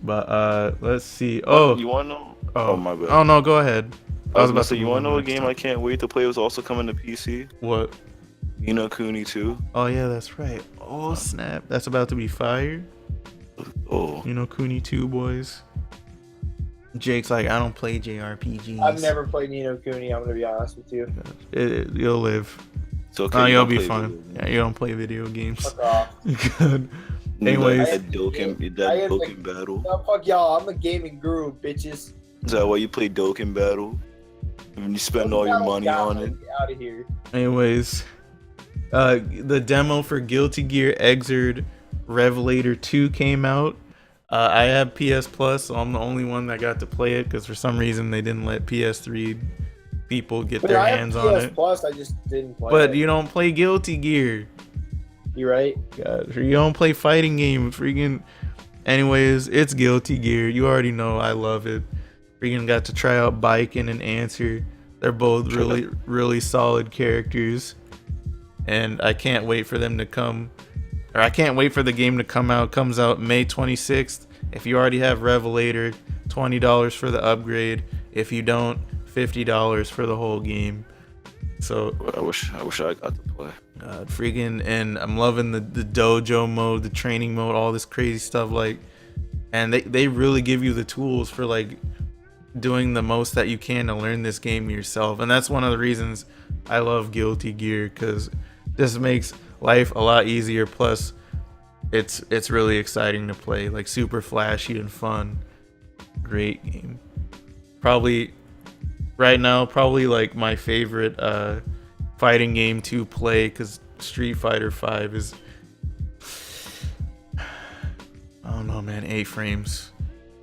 But let's see. Oh, You wanna know? oh, my bad. Oh no, go ahead. I was about to say, move you wanna on know a to the game next I can't wait to play was also coming to PC? topic. What? Ni no Kuni 2. Oh yeah, that's right. Oh snap, that's about to be fired. Oh. You know, Kuni 2 boys. Jake's like, I don't play JRPGs. I've never played Ni no Kuni, I'm gonna be honest with you. You'll live. It's okay. Oh, you you'll don't be play fine. video games. Yeah, you don't play video games. Fuck off. Good. Anyways, that Dokkan battle. No, fuck y'all. I'm a gaming guru, bitches. Is that why you play Dokkan battle? And you spend all your money on it. Get out of here. anyways, the demo for Guilty Gear Xrd Revelator 2 came out. I have PS Plus, so I'm the only one that got to play it because for some reason they didn't let PS3 people get their hands on it. Plus, I just didn't play But it. you don't play Guilty Gear. You're right. God, you don't play fighting games. Freaking. Anyways, it's Guilty Gear. You already know I love it. Freaking got to try out Biken and Answer. They're both really solid characters, and I can't wait for them to come. Or I can't wait for the game to come out. Comes out May 26th. If you already have Revelator, $20 for the upgrade. If you don't, $50 for the whole game. So I wish I got to play. Freaking, and I'm loving the dojo mode, the training mode, all this crazy stuff. Like, and they really give you the tools for like doing the most that you can to learn this game yourself. And that's one of the reasons I love Guilty Gear, because this makes life a lot easier. Plus, it's really exciting to play, like super flashy and fun. Great game. Probably right now, like my favorite fighting game to play, because Street Fighter 5 is, I don't know, man, 8 frames.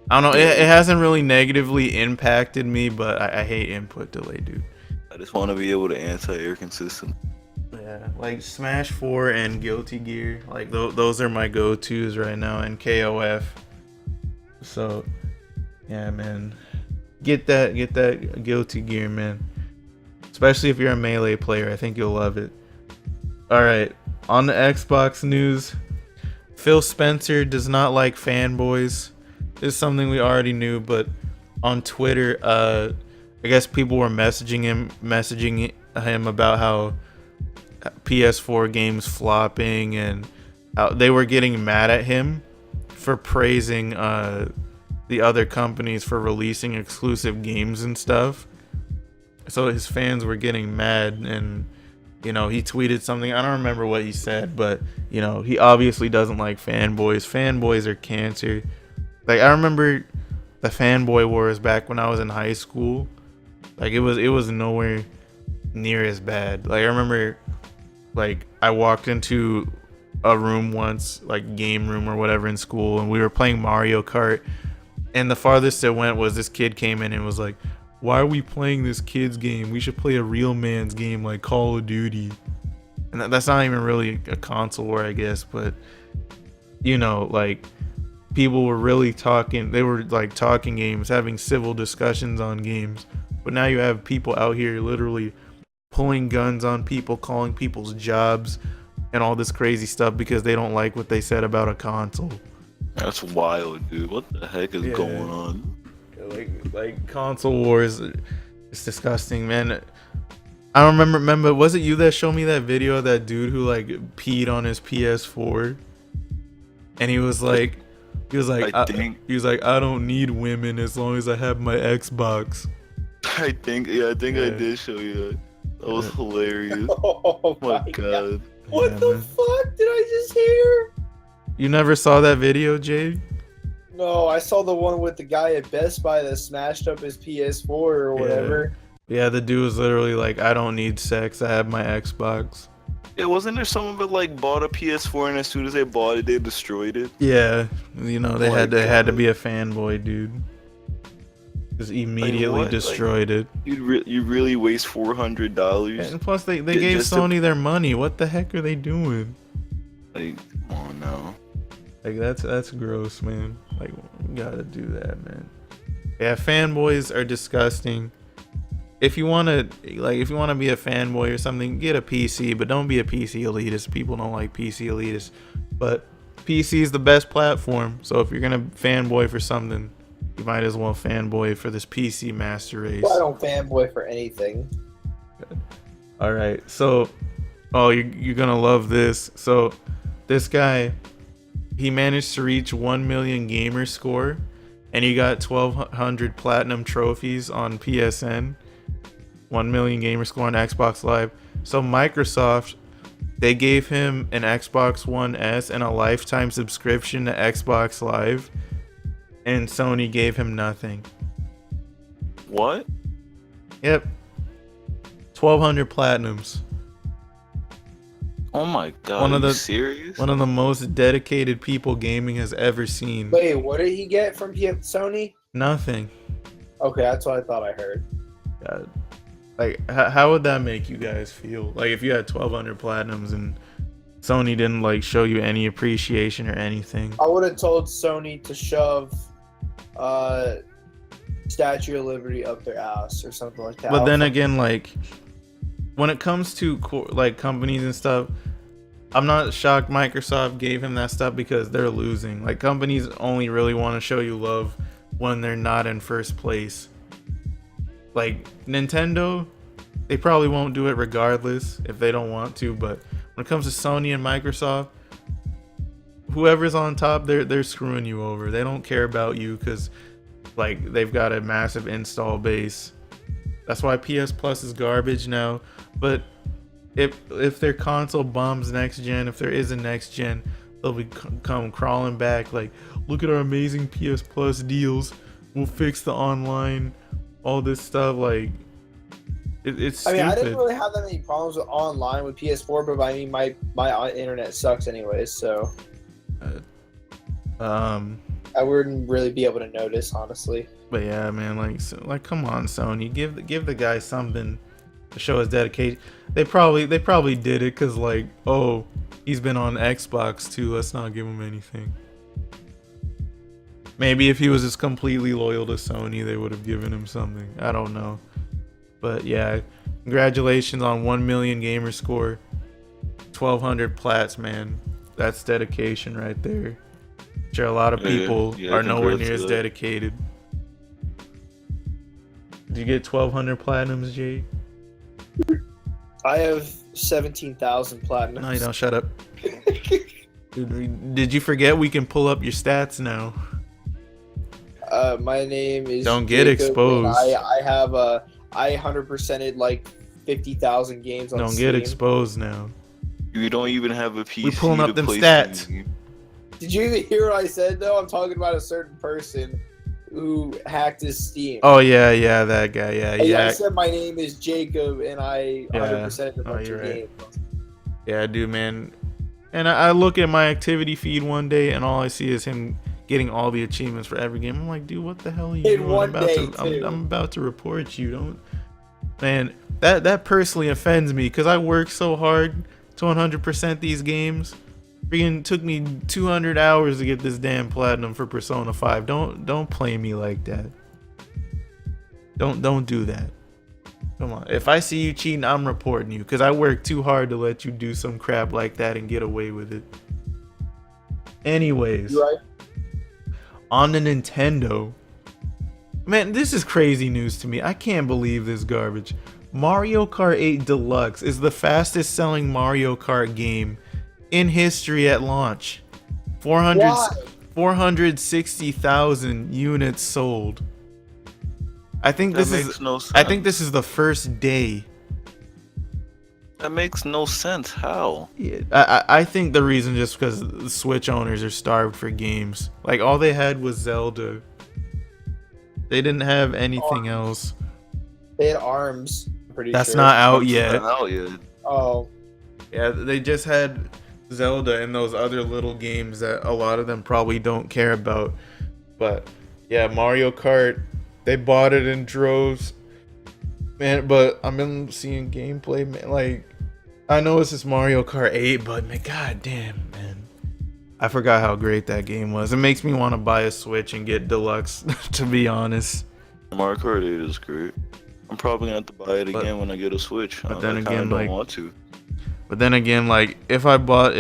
I don't know, it hasn't really negatively impacted me, but I hate input delay, dude. I just want to be able to anti-air consistent. Yeah, like Smash 4 and Guilty Gear, like those are my go-tos right now, and KOF. So yeah, man, get that Guilty Gear, man. Especially if you're a Melee player, I think you'll love it. Alright, on the Xbox news, Phil Spencer does not like fanboys. This is something we already knew, but on Twitter, I guess people were messaging him about how PS4 games flopping, and how they were getting mad at him for praising the other companies for releasing exclusive games and stuff. So his fans were getting mad, and he tweeted something. I don't remember what he said, but he obviously doesn't like fanboys. Fanboys are cancer. Like, I remember the fanboy wars back when I was in high school. Like, it was nowhere near as bad. Like, I remember, like, I walked into a room once, like game room or whatever in school, and we were playing Mario Kart, and the farthest it went was this kid came in and was like, "Why are we playing this kid's game? We should play a real man's game like Call of Duty." And that's not even really a console war, I guess, but like, people were really talking. They were like talking games, having civil discussions on games. But now you have people out here literally pulling guns on people, calling people's jobs, and all this crazy stuff because they don't like what they said about a console. That's wild, dude. What the heck is going on? Like console wars, it's disgusting, man. I don't remember, was it you that showed me that video of that dude who like peed on his PS4? And he was like, I don't need women as long as I have my Xbox. I think I did show you that. That was hilarious. Oh my god. What the fuck did I just hear? You never saw that video, Jade? No, I saw the one with the guy at Best Buy that smashed up his PS4 or whatever. Yeah, the dude was literally like, I don't need sex, I have my Xbox. Yeah, wasn't there someone that like bought a PS4 and as soon as they bought it, they destroyed it? Yeah, they had to be a fanboy, dude. Just immediately destroyed it. You really waste $400? And plus, they gave Sony their money. What the heck are they doing? Like, come on now. Like, that's gross, man. Like, we gotta do that, man. Yeah, fanboys are disgusting. If you wanna be a fanboy or something, get a PC, but don't be a PC elitist. People don't like PC elitists. But PC is the best platform, so if you're gonna fanboy for something, you might as well fanboy for this PC master race. Well, I don't fanboy for anything. Good. All right, so, you're gonna love this. So, this guy, he managed to reach 1 million gamer score, and he got 1,200 platinum trophies on PSN. 1 million gamer score on Xbox Live. So Microsoft they gave him an Xbox One S and a lifetime subscription to Xbox Live, and Sony gave him nothing. What? Yep. 1,200 platinums. Oh my god, are you serious? One of the most dedicated people gaming has ever seen. Wait, what did he get from Sony? Nothing. Okay, that's what I thought I heard. God. Like, how would that make you guys feel? Like, if you had 1,200 platinums and Sony didn't, like, show you any appreciation or anything. I would have told Sony to shove Statue of Liberty up their ass or something like that. But then again, like, when it comes to, like, companies and stuff, I'm not shocked Microsoft gave him that stuff because they're losing. Like, companies only really want to show you love when they're not in first place. Like, Nintendo, they probably won't do it regardless if they don't want to, but when it comes to Sony and Microsoft, whoever's on top, they're screwing you over. They don't care about you because, like, they've got a massive install base. That's why PS Plus is garbage now. But if their console bombs next gen, if there is a next gen, they'll be come crawling back like, look at our amazing PS Plus deals. We'll fix the online, all this stuff. Like, it's stupid. I mean, I didn't really have that many problems with online with PS4, but I mean, my internet sucks anyways, so I wouldn't really be able to notice, honestly. But yeah, man, like come on, Sony, give the guy something to show his dedication. They probably did it because, like, oh, he's been on Xbox too, let's not give him anything. Maybe if he was just completely loyal to Sony, they would have given him something. I don't know. But yeah, congratulations on 1 million gamer score, 1,200 plats, man. That's dedication right there. Sure, a lot of people are nowhere near as dedicated. Did you get 1,200 platinums, Jay? I have 17,000 platinums. No, you don't. Shut up. Dude, did you forget we can pull up your stats now? My name is. Don't get Jacob, exposed. I 100%ed like 50,000 games on Don't Steam. get exposed now. You don't even have a PC. We pulling up to them play stats. Steam. Did you even hear what I said though? I'm talking about a certain person who hacked his Steam. Oh yeah, that guy. Yeah. I said my name is Jacob and I 100%ed a bunch of games. Yeah, dude, man. And I look at my activity feed one day and all I see is him getting all the achievements for every game. I'm like, dude, what the hell are you doing? I'm about to report you. Don't, man. That personally offends me because I work so hard to 100% these games. Freaking took me 200 hours to get this damn platinum for Persona 5. Don't play me like that. Don't do that. Come on. If I see you cheating, I'm reporting you because I work too hard to let you do some crap like that and get away with it. Anyways, You right? On the Nintendo, man, this is crazy news to me. I can't believe this garbage. Mario Kart 8 Deluxe is the fastest selling Mario Kart game in history at launch. 460,000 units sold. I think this is no sense. I think this is the first day. That makes no sense. How? Yeah, I think the reason just because the Switch owners are starved for games. Like, all they had was Zelda. They didn't have anything else. They had ARMS. I'm pretty That's sure. not out yet. Not out yet. Oh. Yeah, they just had Zelda and those other little games that a lot of them probably don't care about. But yeah, Mario Kart, they bought it in droves. Man, but I've been seeing gameplay, man. Like, I know it's just Mario Kart 8, but man, goddamn, man, I forgot how great that game was. It makes me want to buy a Switch and get Deluxe, to be honest. Mario Kart 8 is great. I'm probably gonna have to buy it again when I get a Switch. But then I again, don't like, want to. But then again, like, if I bought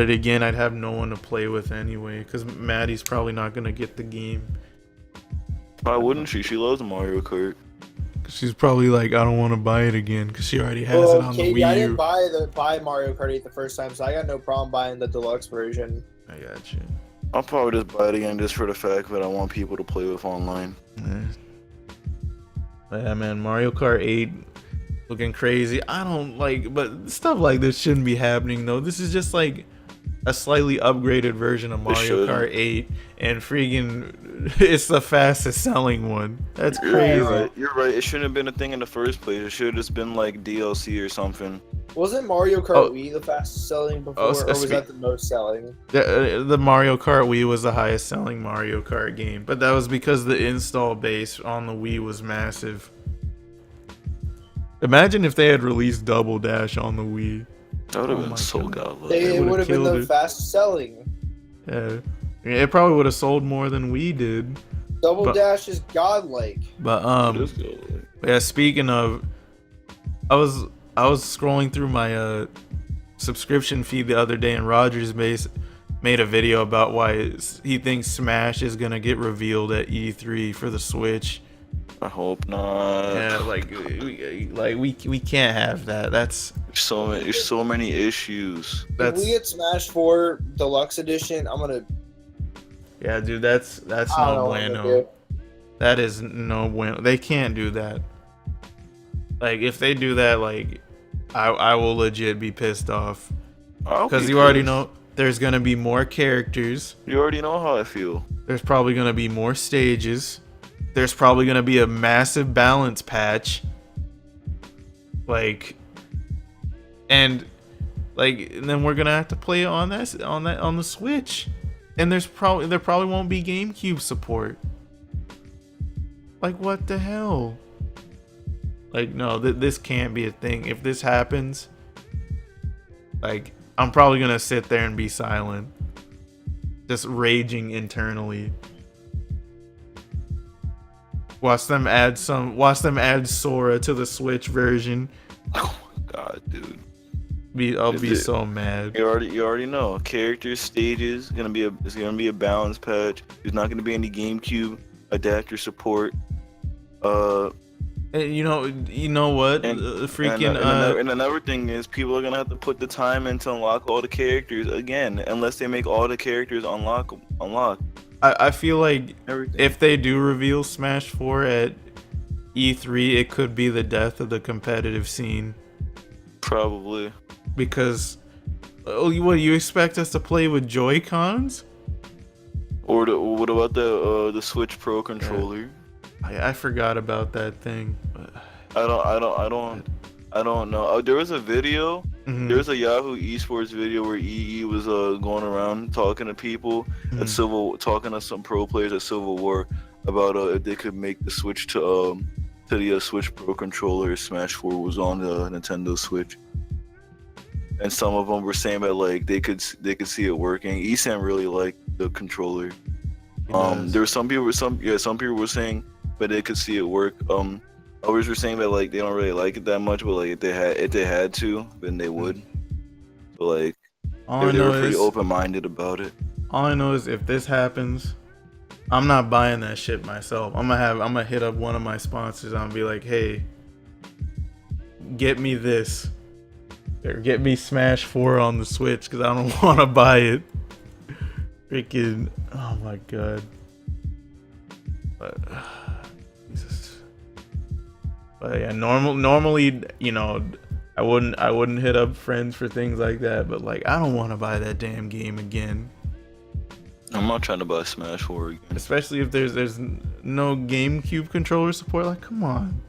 it again, I'd have no one to play with anyway, because Maddie's probably not gonna get the game. Why wouldn't she? She loves Mario Kart. She's probably like, I don't want to buy it again because she already has it on the Wii I U. didn't buy Mario Kart 8 the first time, so I got no problem buying the deluxe version. I got you. I'll probably just buy it again just for the fact that I want people to play with online. Yeah, man, Mario Kart 8. looking crazy. I don't like, but stuff like this shouldn't be happening though. This is just like a slightly upgraded version of Mario Kart 8, and freaking, it's the fastest selling one. That's crazy. You're right. It shouldn't have been a thing in the first place. It should have just been like DLC or something. Wasn't Mario Kart Wii the fastest selling before, or was that the most selling? The Mario Kart Wii was the highest selling Mario Kart game, but that was because the install base on the Wii was massive. Imagine if they had released Double Dash on the Wii. That would have been so godlike. It would have been the fastest selling. Yeah, it probably would have sold more than we did. Double Dash is godlike. But yeah. Speaking of, I was scrolling through my subscription feed the other day, and Rogers made a video about why he thinks Smash is gonna get revealed at E3 for the Switch. I hope not. Yeah, we can't have that. There's so many issues. If we get Smash 4 Deluxe Edition, I'm gonna. Yeah, dude, that's no bueno. That is no bueno. They can't do that. Like, if they do that, like, I will legit be pissed off. Because you already know there's gonna be more characters. You already know how I feel. There's probably gonna be more stages. There's probably gonna be a massive balance patch. And then we're gonna have to play it on the Switch. And there probably won't be GameCube support. Like, what the hell? Like, no, this can't be a thing. If this happens, like, I'm probably gonna sit there and be silent, just raging internally. Watch them add Sora to the Switch version. Oh my god, dude. I'll be so mad. You already know. Characters, stages, it's gonna be a balance patch. There's not gonna be any GameCube adapter support. And you know what? And another thing is, people are gonna have to put the time in to unlock all the characters again, unless they make all the characters unlock. I feel like Everything. If they do reveal Smash 4 at E3, it could be the death of the competitive scene. Probably. Because, what, you expect us to play with Joy-Cons? Or what about the Switch Pro controller? I forgot about that thing. I don't know. There was a video. Mm-hmm. There was a Yahoo Esports video where EE was going around talking to people at talking to some pro players at Civil War about if they could make the switch to the Switch Pro controller. Smash 4 was on the Nintendo Switch, and some of them were saying that like they could see it working. Esam really liked the controller. There were some people were saying that they could see it work. Others were saying that like they don't really like it that much, but like if they had to, then they would. So like they were pretty open-minded about it. All I know is if this happens, I'm not buying that shit myself. I'm gonna hit up one of my sponsors and be like, hey, get me this, or get me Smash 4 on the Switch, because I don't want to buy it. Freaking, oh my god. But Jesus. But yeah, normally, I wouldn't hit up friends for things like that, but like, I don't want to buy that damn game again. I'm not trying to buy Smash 4 again. Especially if there's no GameCube controller support. Like, come on.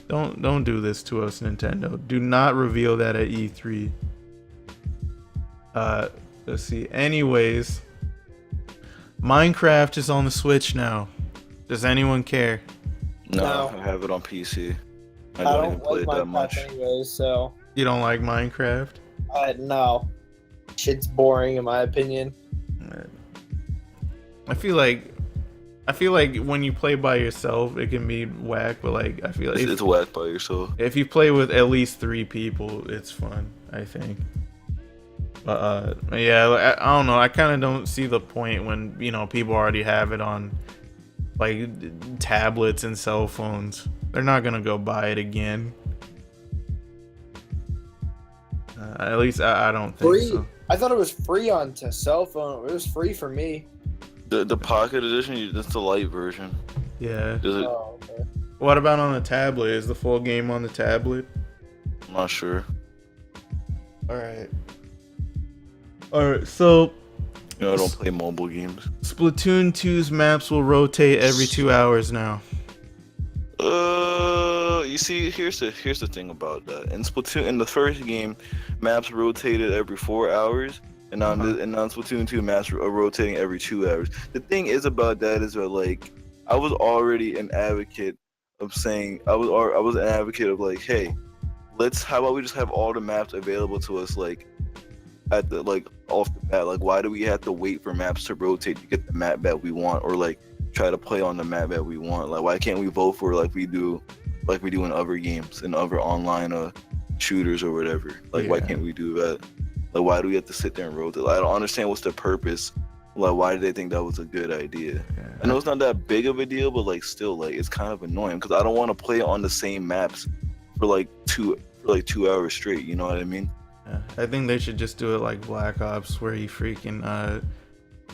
Don't do this to us, Nintendo. Do not reveal that at E3. Let's see. Anyways, Minecraft is on the Switch now. Does anyone care? No, I have it on PC. I don't even play it that much. Anyways, so You don't like Minecraft? No. Shit's boring in my opinion. I feel like when you play by yourself, it can be whack, but like I feel like it's whack by yourself. If you play with at least 3 people, it's fun, I think. Yeah, I don't know. I kind of don't see the point when people already have it on like tablets and cell phones. They're not gonna go buy it again. At least I don't think so. I thought it was free on cell phone. It was free for me. The Pocket Edition, that's the light version. Yeah. Okay. What about on a tablet? Is the full game on the tablet? I'm not sure. All right. So I don't play mobile games. Splatoon 2's maps will rotate every 2 hours now. You see, here's the thing about that. In Splatoon, in the first game, maps rotated every 4 hours, and on Splatoon 2, maps are rotating every 2 hours. The thing is about that is that like I was already an advocate of saying I was an advocate of like, hey, how about we just have all the maps available to us like at the like off the bat? Like, why do we have to wait for maps to rotate to get the map that we want, or like try to play on the map that we want? Like, why can't we vote for like we do in other games and other online shooters or whatever? Like, why can't we do that? Like, why do we have to sit there and rotate? Like, I don't understand what's the purpose. Like, why did they think that was a good idea? I know it's not that big of a deal, but like still, like it's kind of annoying because I don't want to play on the same maps for like 2 hours straight. You know what I mean? Yeah, I think they should just do it like Black Ops, where you freaking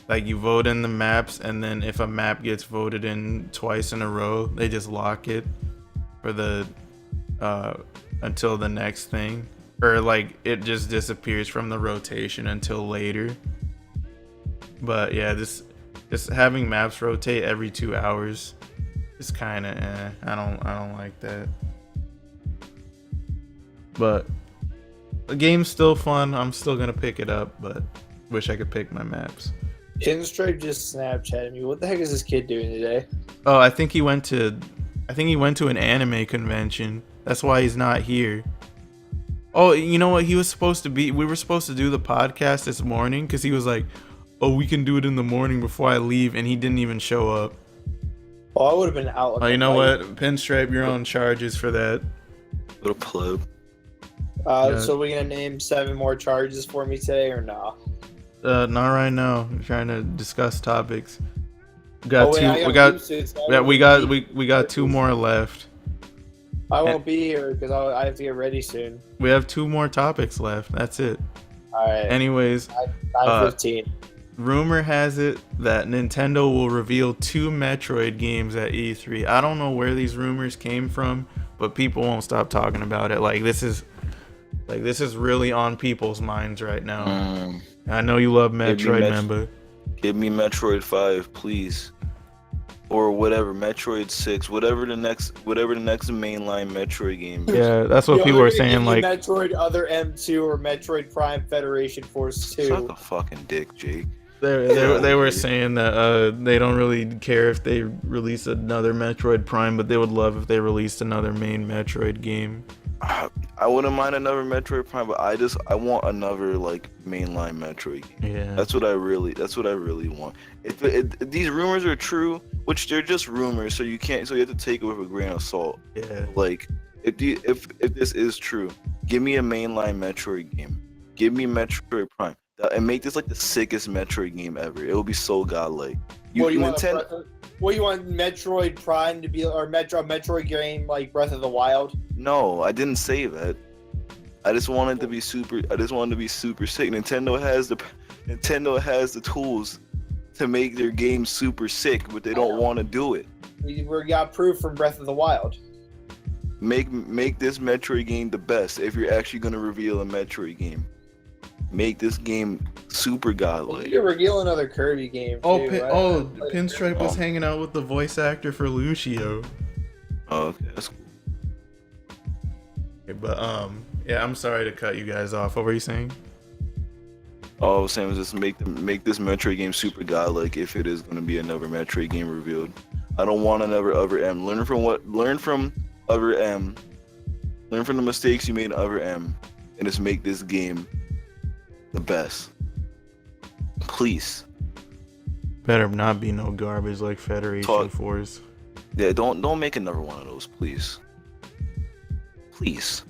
like you vote in the maps, and then if a map gets voted in twice in a row, they just lock it for the until the next thing, or like it just disappears from the rotation until later. But yeah, this having maps rotate every 2 hours is kind of I don't like that. But the game's still fun. I'm still gonna pick it up, but wish I could pick my maps. Pinstripe just Snapchatted me. What the heck is this kid doing today? Oh, I think he went to an anime convention. That's why he's not here. Oh, you know what? We were supposed to do the podcast this morning because he was like, "Oh, we can do it in the morning before I leave," and he didn't even show up. Oh, I would have been out. Oh, you know what? Pinstripe, you're on charges for that. Little pleb. Yeah. So we're gonna name 7 more charges for me today, or no? Not right now. I'm trying to discuss topics. We got 2 more left. I won't be here because I have to get ready soon. We have 2 more topics left. That's it. All right. Anyways, 9:15. Rumor has it that Nintendo will reveal 2 Metroid games at E3. I don't know where these rumors came from, but people won't stop talking about it. This is really on people's minds right now. I know you love Metroid, member. Give me Metroid 5, please. Or whatever, Metroid 6, whatever the next mainline Metroid game is. Yeah, that's what people are saying. Like Metroid Other M2 or Metroid Prime Federation Force 2. Suck a fucking dick, Jake. They were saying that they don't really care if they release another Metroid Prime, but they would love if they released another main Metroid game. I wouldn't mind another Metroid Prime, but I want another like mainline Metroid game. Yeah, that's what I really want. If these rumors are true, which they're just rumors, so you have to take it with a grain of salt. Yeah. Like if this is true, give me a mainline Metroid game. Give me Metroid Prime. And make this like the sickest Metroid game ever. It will be so godlike. You want Metroid Prime to be, or Metroid game like Breath of the Wild? No, I didn't say that. I just wanted to be super. Sick. Nintendo has the tools to make their game super sick, but they don't want to do it. We got proof from Breath of the Wild. Make this Metroid game the best. If you're actually gonna reveal a Metroid game, make this game super godlike. You could reveal another Kirby game. Pinstripe was hanging out with the voice actor for Lucio. Oh, okay, that's cool. Okay, but yeah, I'm sorry to cut you guys off. What were you saying? All I was saying was just make this Metroid game super godlike if it is going to be another Metroid game revealed. I don't want another Other M. Learn from Other M. Learn from the mistakes you made in Other M, and just make this game the best. Please. Better not be no garbage like Federation Force. Yeah, don't make another one of those, please. Please.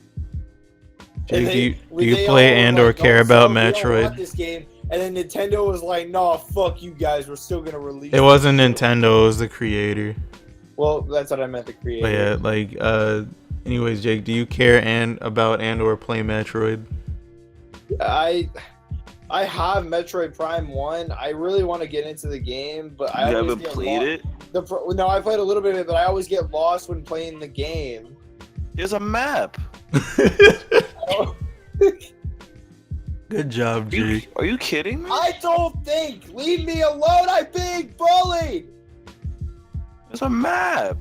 Jake, do you play and/or care about Metroid? This game, and then Nintendo was like, "Nah, fuck you guys. We're still gonna release." It wasn't Nintendo. It was the creator. Well, that's what I meant. The creator. But yeah, like, anyways, Jake, do you care about and/or play Metroid? I have Metroid Prime 1. I really want to get into the game, but I haven't played it? No, I played a little bit of it, but I always get lost when playing the game. There's a map. Good job, Jake. Are you kidding me? I don't think. Leave me alone. I'm being bullied. There's a map.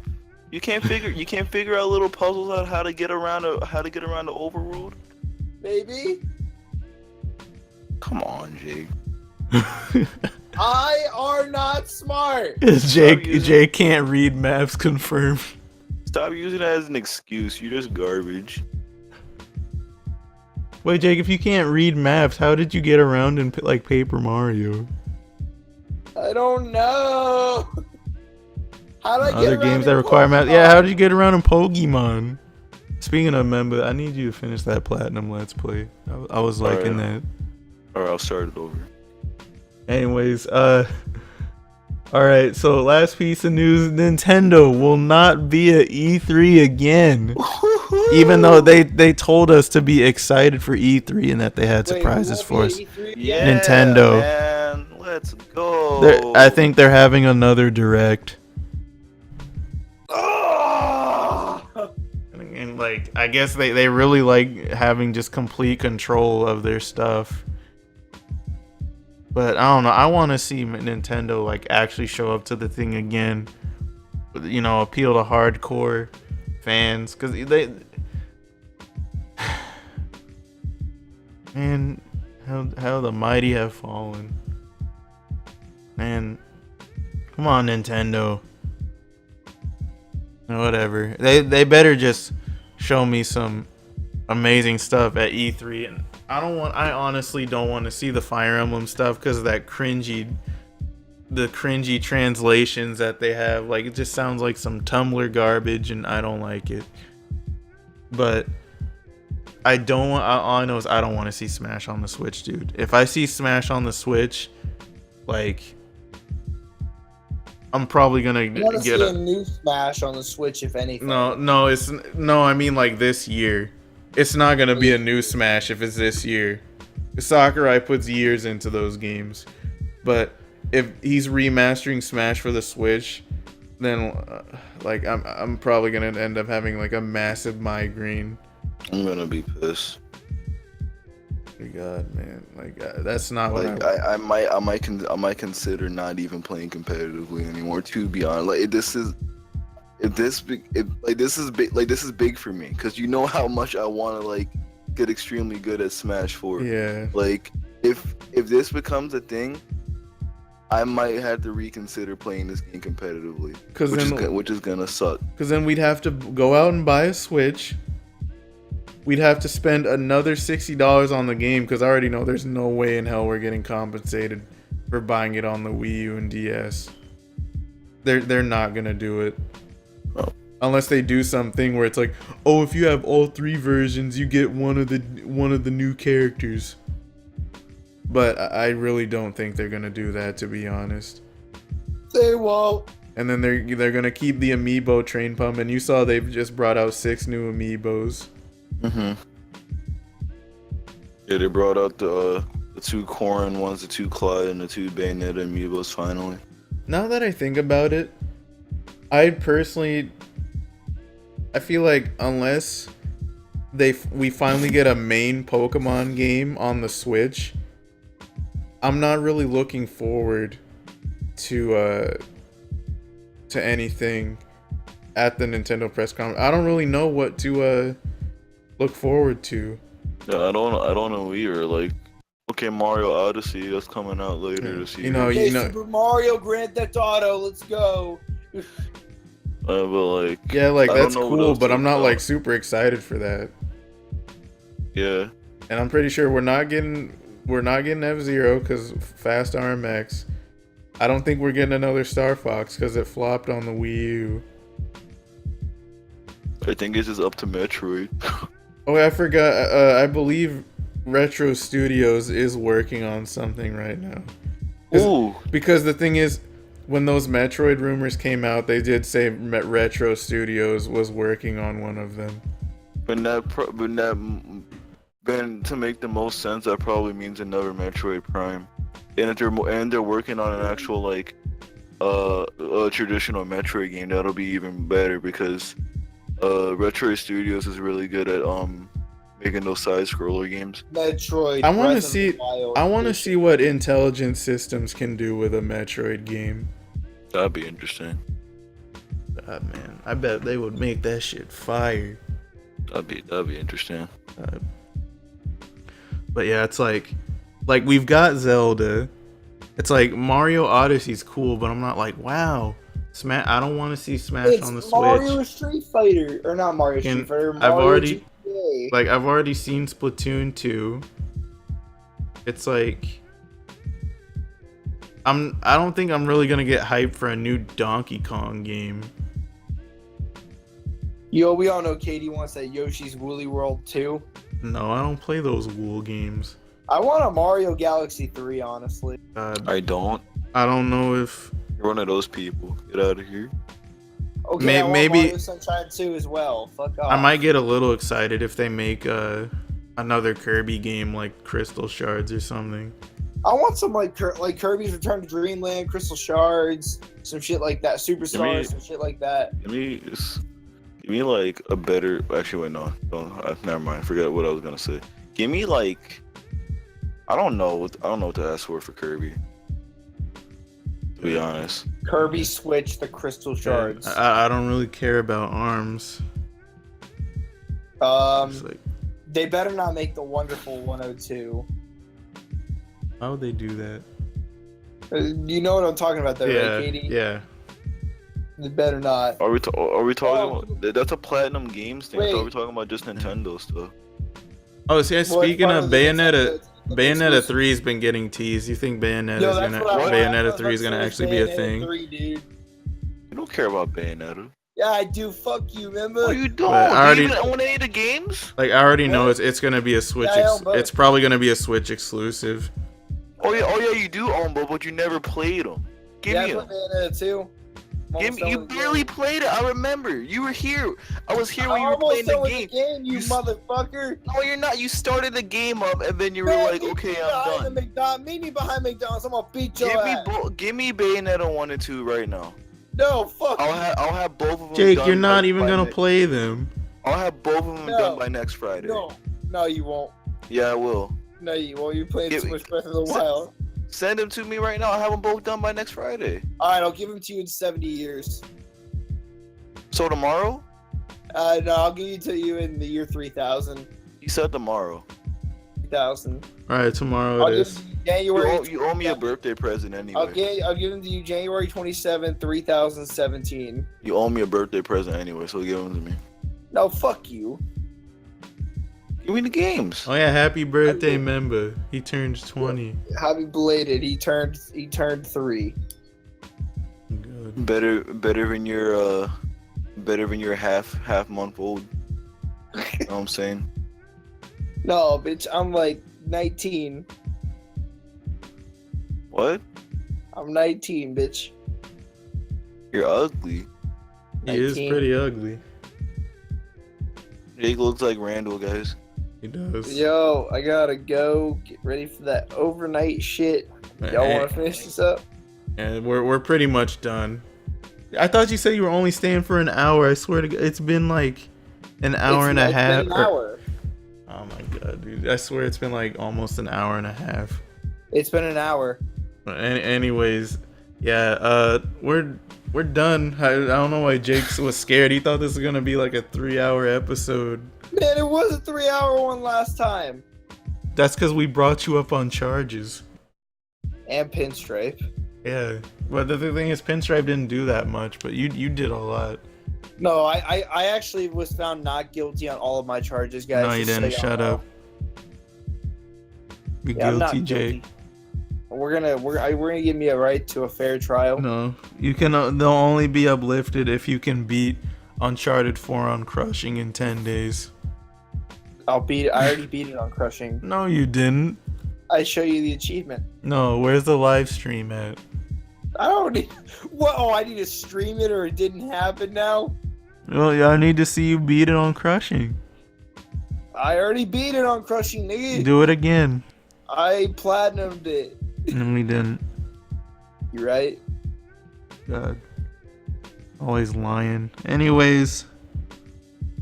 You can't figure out little puzzles on how to get around the overworld. Maybe. Come on, Jake. I are not smart. Jake can't read maps. Confirmed. Stop using that as an excuse. You're just garbage. Wait, Jake, if you can't read maps, how did you get around in like Paper Mario? I don't know. How did I Other get games around that require maps. Yeah, how did you get around in Pokemon? Speaking of Memba, I need you to finish that platinum Let's Play. I was liking that. Alright, I'll start it over. Anyways, alright, so last piece of news, Nintendo will not be at E3 again. Even though they told us to be excited for E3 and that they had surprises for us. Yeah, Nintendo. Man, let's go. I think they're having another direct. And like, I guess they really like having just complete control of their stuff. But I don't know. I want to see Nintendo like actually show up to the thing again. You know, appeal to hardcore fans, because man, how the mighty have fallen. Man, come on, Nintendo. Whatever. They better just show me some amazing stuff at E3. And I honestly don't want to see the Fire Emblem stuff because of the cringy translations that they have. Like, it just sounds like some Tumblr garbage, and I don't like it. But all I know is I don't want to see Smash on the Switch, dude. If I see Smash on the Switch, like, I'm probably gonna get a new Smash on the Switch, if anything. No, I mean like this year. It's not gonna be a new Smash if it's this year. Sakurai puts years into those games, but if he's remastering Smash for the Switch, then like I'm probably gonna end up having like a massive migraine. I'm gonna be pissed. God, man, like that's not like what I might consider not even playing competitively anymore. To be honest, like this is big for me, because you know how much I want to like get extremely good at Smash 4. Yeah. Like if this becomes a thing, I might have to reconsider playing this game competitively, which is gonna suck. Because then we'd have to go out and buy a Switch. We'd have to spend another $60 on the game, because I already know there's no way in hell we're getting compensated for buying it on the Wii U and DS. They're not gonna do it. Oh. Unless they do something where it's like, oh, if you have all 3 versions, you get one of the new characters. But I really don't think they're gonna do that, to be honest. They won't. And then they're gonna keep the amiibo train pump, and you saw they've just brought out 6 new amiibos. Yeah, they brought out the 2 Corrin ones, the 2 Clyde, and the 2 Bayonetta amiibos finally. Now that I think about it, I feel like unless we finally get a main Pokemon game on the Switch, I'm not really looking forward to anything at the Nintendo press conference. I don't really know what to look forward to. Yeah, I don't know either. Like, okay, Mario Odyssey, that's coming out later this year. You know, Super Mario Grand Theft Auto, let's go. But like, yeah, like that's cool, but I'm not like super excited for that. Yeah. And I'm pretty sure we're not getting F-Zero because Fast RMX. I don't think we're getting another Star Fox because it flopped on the Wii U. I think it's just up to Metroid. Oh, I forgot. I believe Retro Studios is working on something right now. Ooh. Because the thing is, when those Metroid rumors came out, they did say Retro Studios was working on one of them. But then to make the most sense, that probably means another Metroid Prime. And if they're working on an actual like a traditional Metroid game, that'll be even better because Retro Studios is really good at making those side scroller games. Metroid. I want to Breath of the see. Wild I want to edition. see what Intelligent Systems can do with a Metroid game. That'd be interesting. God, man, I bet they would make that shit fire. That'd be interesting. But yeah, it's like we've got Zelda. It's like Mario Odyssey's cool, but I'm not like, wow, Smash. I don't want to see Smash It's on the Switch. Mario Street Fighter, or not Mario Street And Fighter. I've Mario already- GTA. Like I've already seen Splatoon 2. It's like I don't think I'm really gonna get hyped for a new Donkey Kong game. Yo, we all know Katie wants that Yoshi's Woolly World 2. No, I don't play those Wool games. I want a Mario Galaxy 3, honestly. I don't. I don't know if You're one of those people. Get out of here. Okay, I want maybe- Mario Sunshine 2 as well. Fuck off. I might get a little excited if they make another Kirby game like Crystal Shards or something. I want some like Kirby's Return to Dreamland, Crystal Shards, some shit like that, Superstars, some shit like that. Give me like a better. Actually, wait, no, never mind. Forget what I was gonna say. Give me like, I don't know what to ask for Kirby. To be honest, Kirby Switch, the Crystal Shards. I don't really care about ARMS. It's like, They better not make the Wonderful 102. how would they do that? You know what I'm talking about, though, right, Katie? Yeah. They better not. are we talking about? That's a Platinum Games thing. I Wait. thought we were talking about just Nintendo stuff. Oh, see, Well, speaking it's of one the Bayonetta, the Bayonetta exclusive- 3 has been getting teased. You think Yo, that's what I want. Bayonetta 3 is gonna That's actually be a Bayonetta thing? 3, dude. You don't care about Bayonetta. Yeah, I do. Fuck you, remember? Oh, you don't. But I Do already- you even own any of the games? Like I already know What? it's gonna be a Switch. Yeah, I own both. It's probably gonna be a Switch exclusive. Oh yeah, you do own both, but you never played them. Give Yeah, me I them. put Bayonetta 2. You barely played it. I remember. You were here. I was here when you were playing the game. You You s- motherfucker. No, you're not. You started the game up, and then you were Man, like, meet "Okay, me I'm behind done." the McDonald's. Meet me behind McDonald's. I'm gonna beat your ass. Give me Bayonetta 1 and 2 right now. No, fuck you. I'll have both of them. Jake, done you're not by even gonna ne- play them. I'll have both of them No. done by next Friday. No, you won't. Yeah, I will. No, you won't. You're playing Give too me- much Breath of the Se- Wild. Send them to me right now. I'll have them both done by next Friday. Alright, I'll give them to you in 70 years. So tomorrow? No, I'll give it to you in the year 3000. You said tomorrow. 3000. All right, tomorrow I'll it give is. them to you January. You owe me a birthday present anyway. I'll give them to you January 27th, 3017. You owe me a birthday present anyway, so give them to me. No, fuck you. Give me the games. Oh yeah, happy birthday, member. He turns 20. Happy belated. He turned 3. Good. Better than your half month old. You know what I'm saying? No, bitch, I'm like 19. What? I'm 19, bitch. You're ugly. He is 19. pretty ugly. Jake looks like Randall, guys. He does. Yo, I gotta go. Get ready for that overnight shit. Y'all want to finish this up? And we're pretty much done. I thought you said you were only staying for an hour. I swear to God, it's been like an hour and a It's half. been an hour. Oh my God, dude! I swear it's been like almost an hour and a half. It's been an hour. But anyways, yeah, we're done. I don't know why Jake was scared. He thought this was gonna be like a 3-hour episode. Man, it was a 3-hour one last time. That's because we brought you up on charges. And Pinstripe. Yeah, but the thing is, Pinstripe didn't do that much, but you did a lot. No, I actually was found not guilty on all of my charges, guys. No, you just so didn't. y'all Shut know. up. Be Yeah, I'm not guilty, Jake. We're gonna give me a right to a fair trial. No, you can. They'll only be uplifted if you can beat Uncharted 4 on Crushing in 10 days. I'll beat it. I already beat it on Crushing. No, you didn't. I show you the achievement. No, where's the live stream at? I don't need. What? Oh, I need to stream it or it didn't happen now. Well, yeah, I need to see you beat it on Crushing. I already beat it on Crushing Knee. Do it again. I platinumed it. No, we didn't. You right? God. Always lying. Anyways,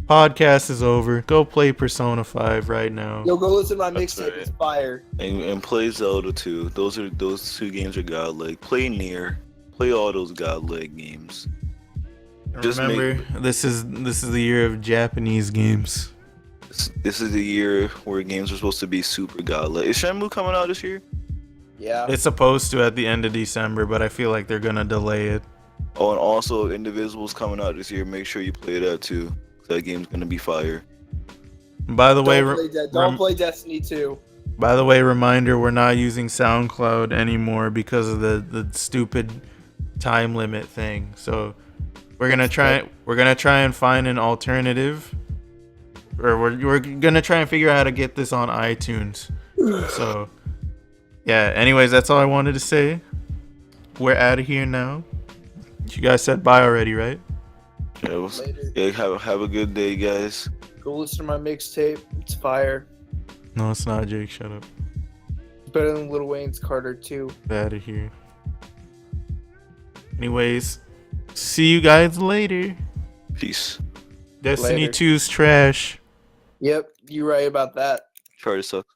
podcast is over. Go play Persona 5 right now. Yo, go listen to my That's mixtape. right. It's fire. And play Zelda 2. Those two games are godlike. Play Nier. Play all those godlike games. Just Remember, this is the year of Japanese games. This is the year where games are supposed to be super godlike. Is Shenmue coming out this year? Yeah. It's supposed to at the end of December, but I feel like they're gonna delay it. Oh, and also Indivisible's coming out this year. Make sure you play that too. That game's gonna be fire. By the way, Don't play Destiny 2. by the way, reminder: we're not using SoundCloud anymore because of the stupid time limit thing. So we're gonna try and find an alternative, or we're gonna try and figure out how to get this on iTunes. So yeah. Anyways, that's all I wanted to say. We're out of here now. You guys said bye already, right? Yeah, have a good day, guys. Go listen to my mixtape. It's fire. No, it's not, Jake. Shut up. It's better than Lil Wayne's Carter 2. Out of here. Anyways, see you guys later. Peace. Destiny Later. 2's trash. Yep, you right about that. Charter sucks.